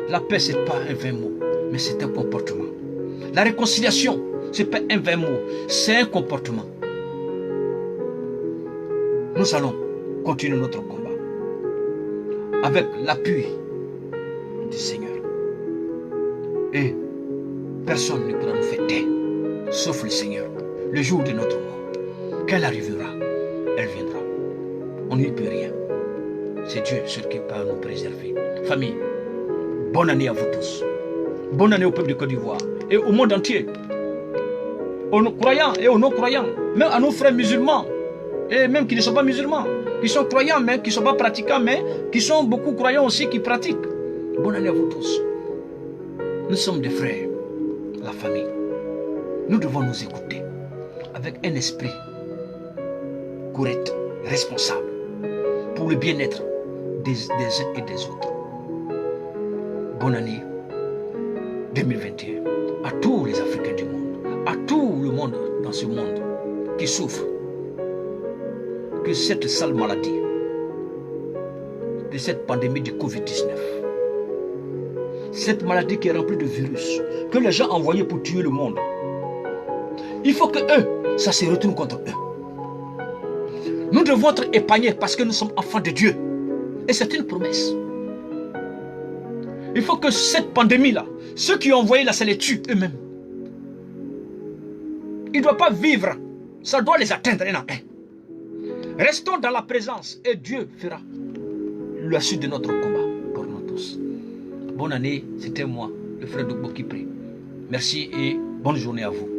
la paix, ce n'est pas un vain mot, mais c'est un comportement. La réconciliation, ce n'est pas un vain mot, c'est un comportement. Nous allons continuer notre combat avec l'appui du Seigneur. Et personne ne pourra nous faire taire, sauf le Seigneur. Le jour de notre mort, qu'elle arrivera, elle viendra. On n'y peut rien. C'est Dieu seul qui peut nous préserver. Famille, bonne année à vous tous. Bonne année au peuple de Côte d'Ivoire et au monde entier. Aux croyants et aux non-croyants, même à nos frères musulmans, et même qui ne sont pas musulmans, qui sont croyants, mais qui ne sont pas pratiquants, mais qui sont beaucoup croyants aussi, qui pratiquent. Bonne année à vous tous. Nous sommes des frères, la famille. Nous devons nous écouter avec un esprit correct, responsable, pour le bien-être des uns et des autres. Bonne année 2021 à tous les Africains du monde, à tout le monde dans ce monde qui souffre. Que cette sale maladie, de cette pandémie du Covid-19, cette maladie qui est remplie de virus, que les gens envoyaient pour tuer le monde, il faut que eux, ça se retourne contre eux. Nous devons être épargnés parce que nous sommes enfants de Dieu. Et c'est une promesse. Il faut que cette pandémie-là, ceux qui ont envoyé là, ça les tue eux-mêmes. Ils ne doivent pas vivre. Ça doit les atteindre un à un. Restons dans la présence et Dieu fera la suite de notre combat pour nous tous. Bonne année, c'était moi, le frère Dogbo qui prie. Merci et bonne journée à vous.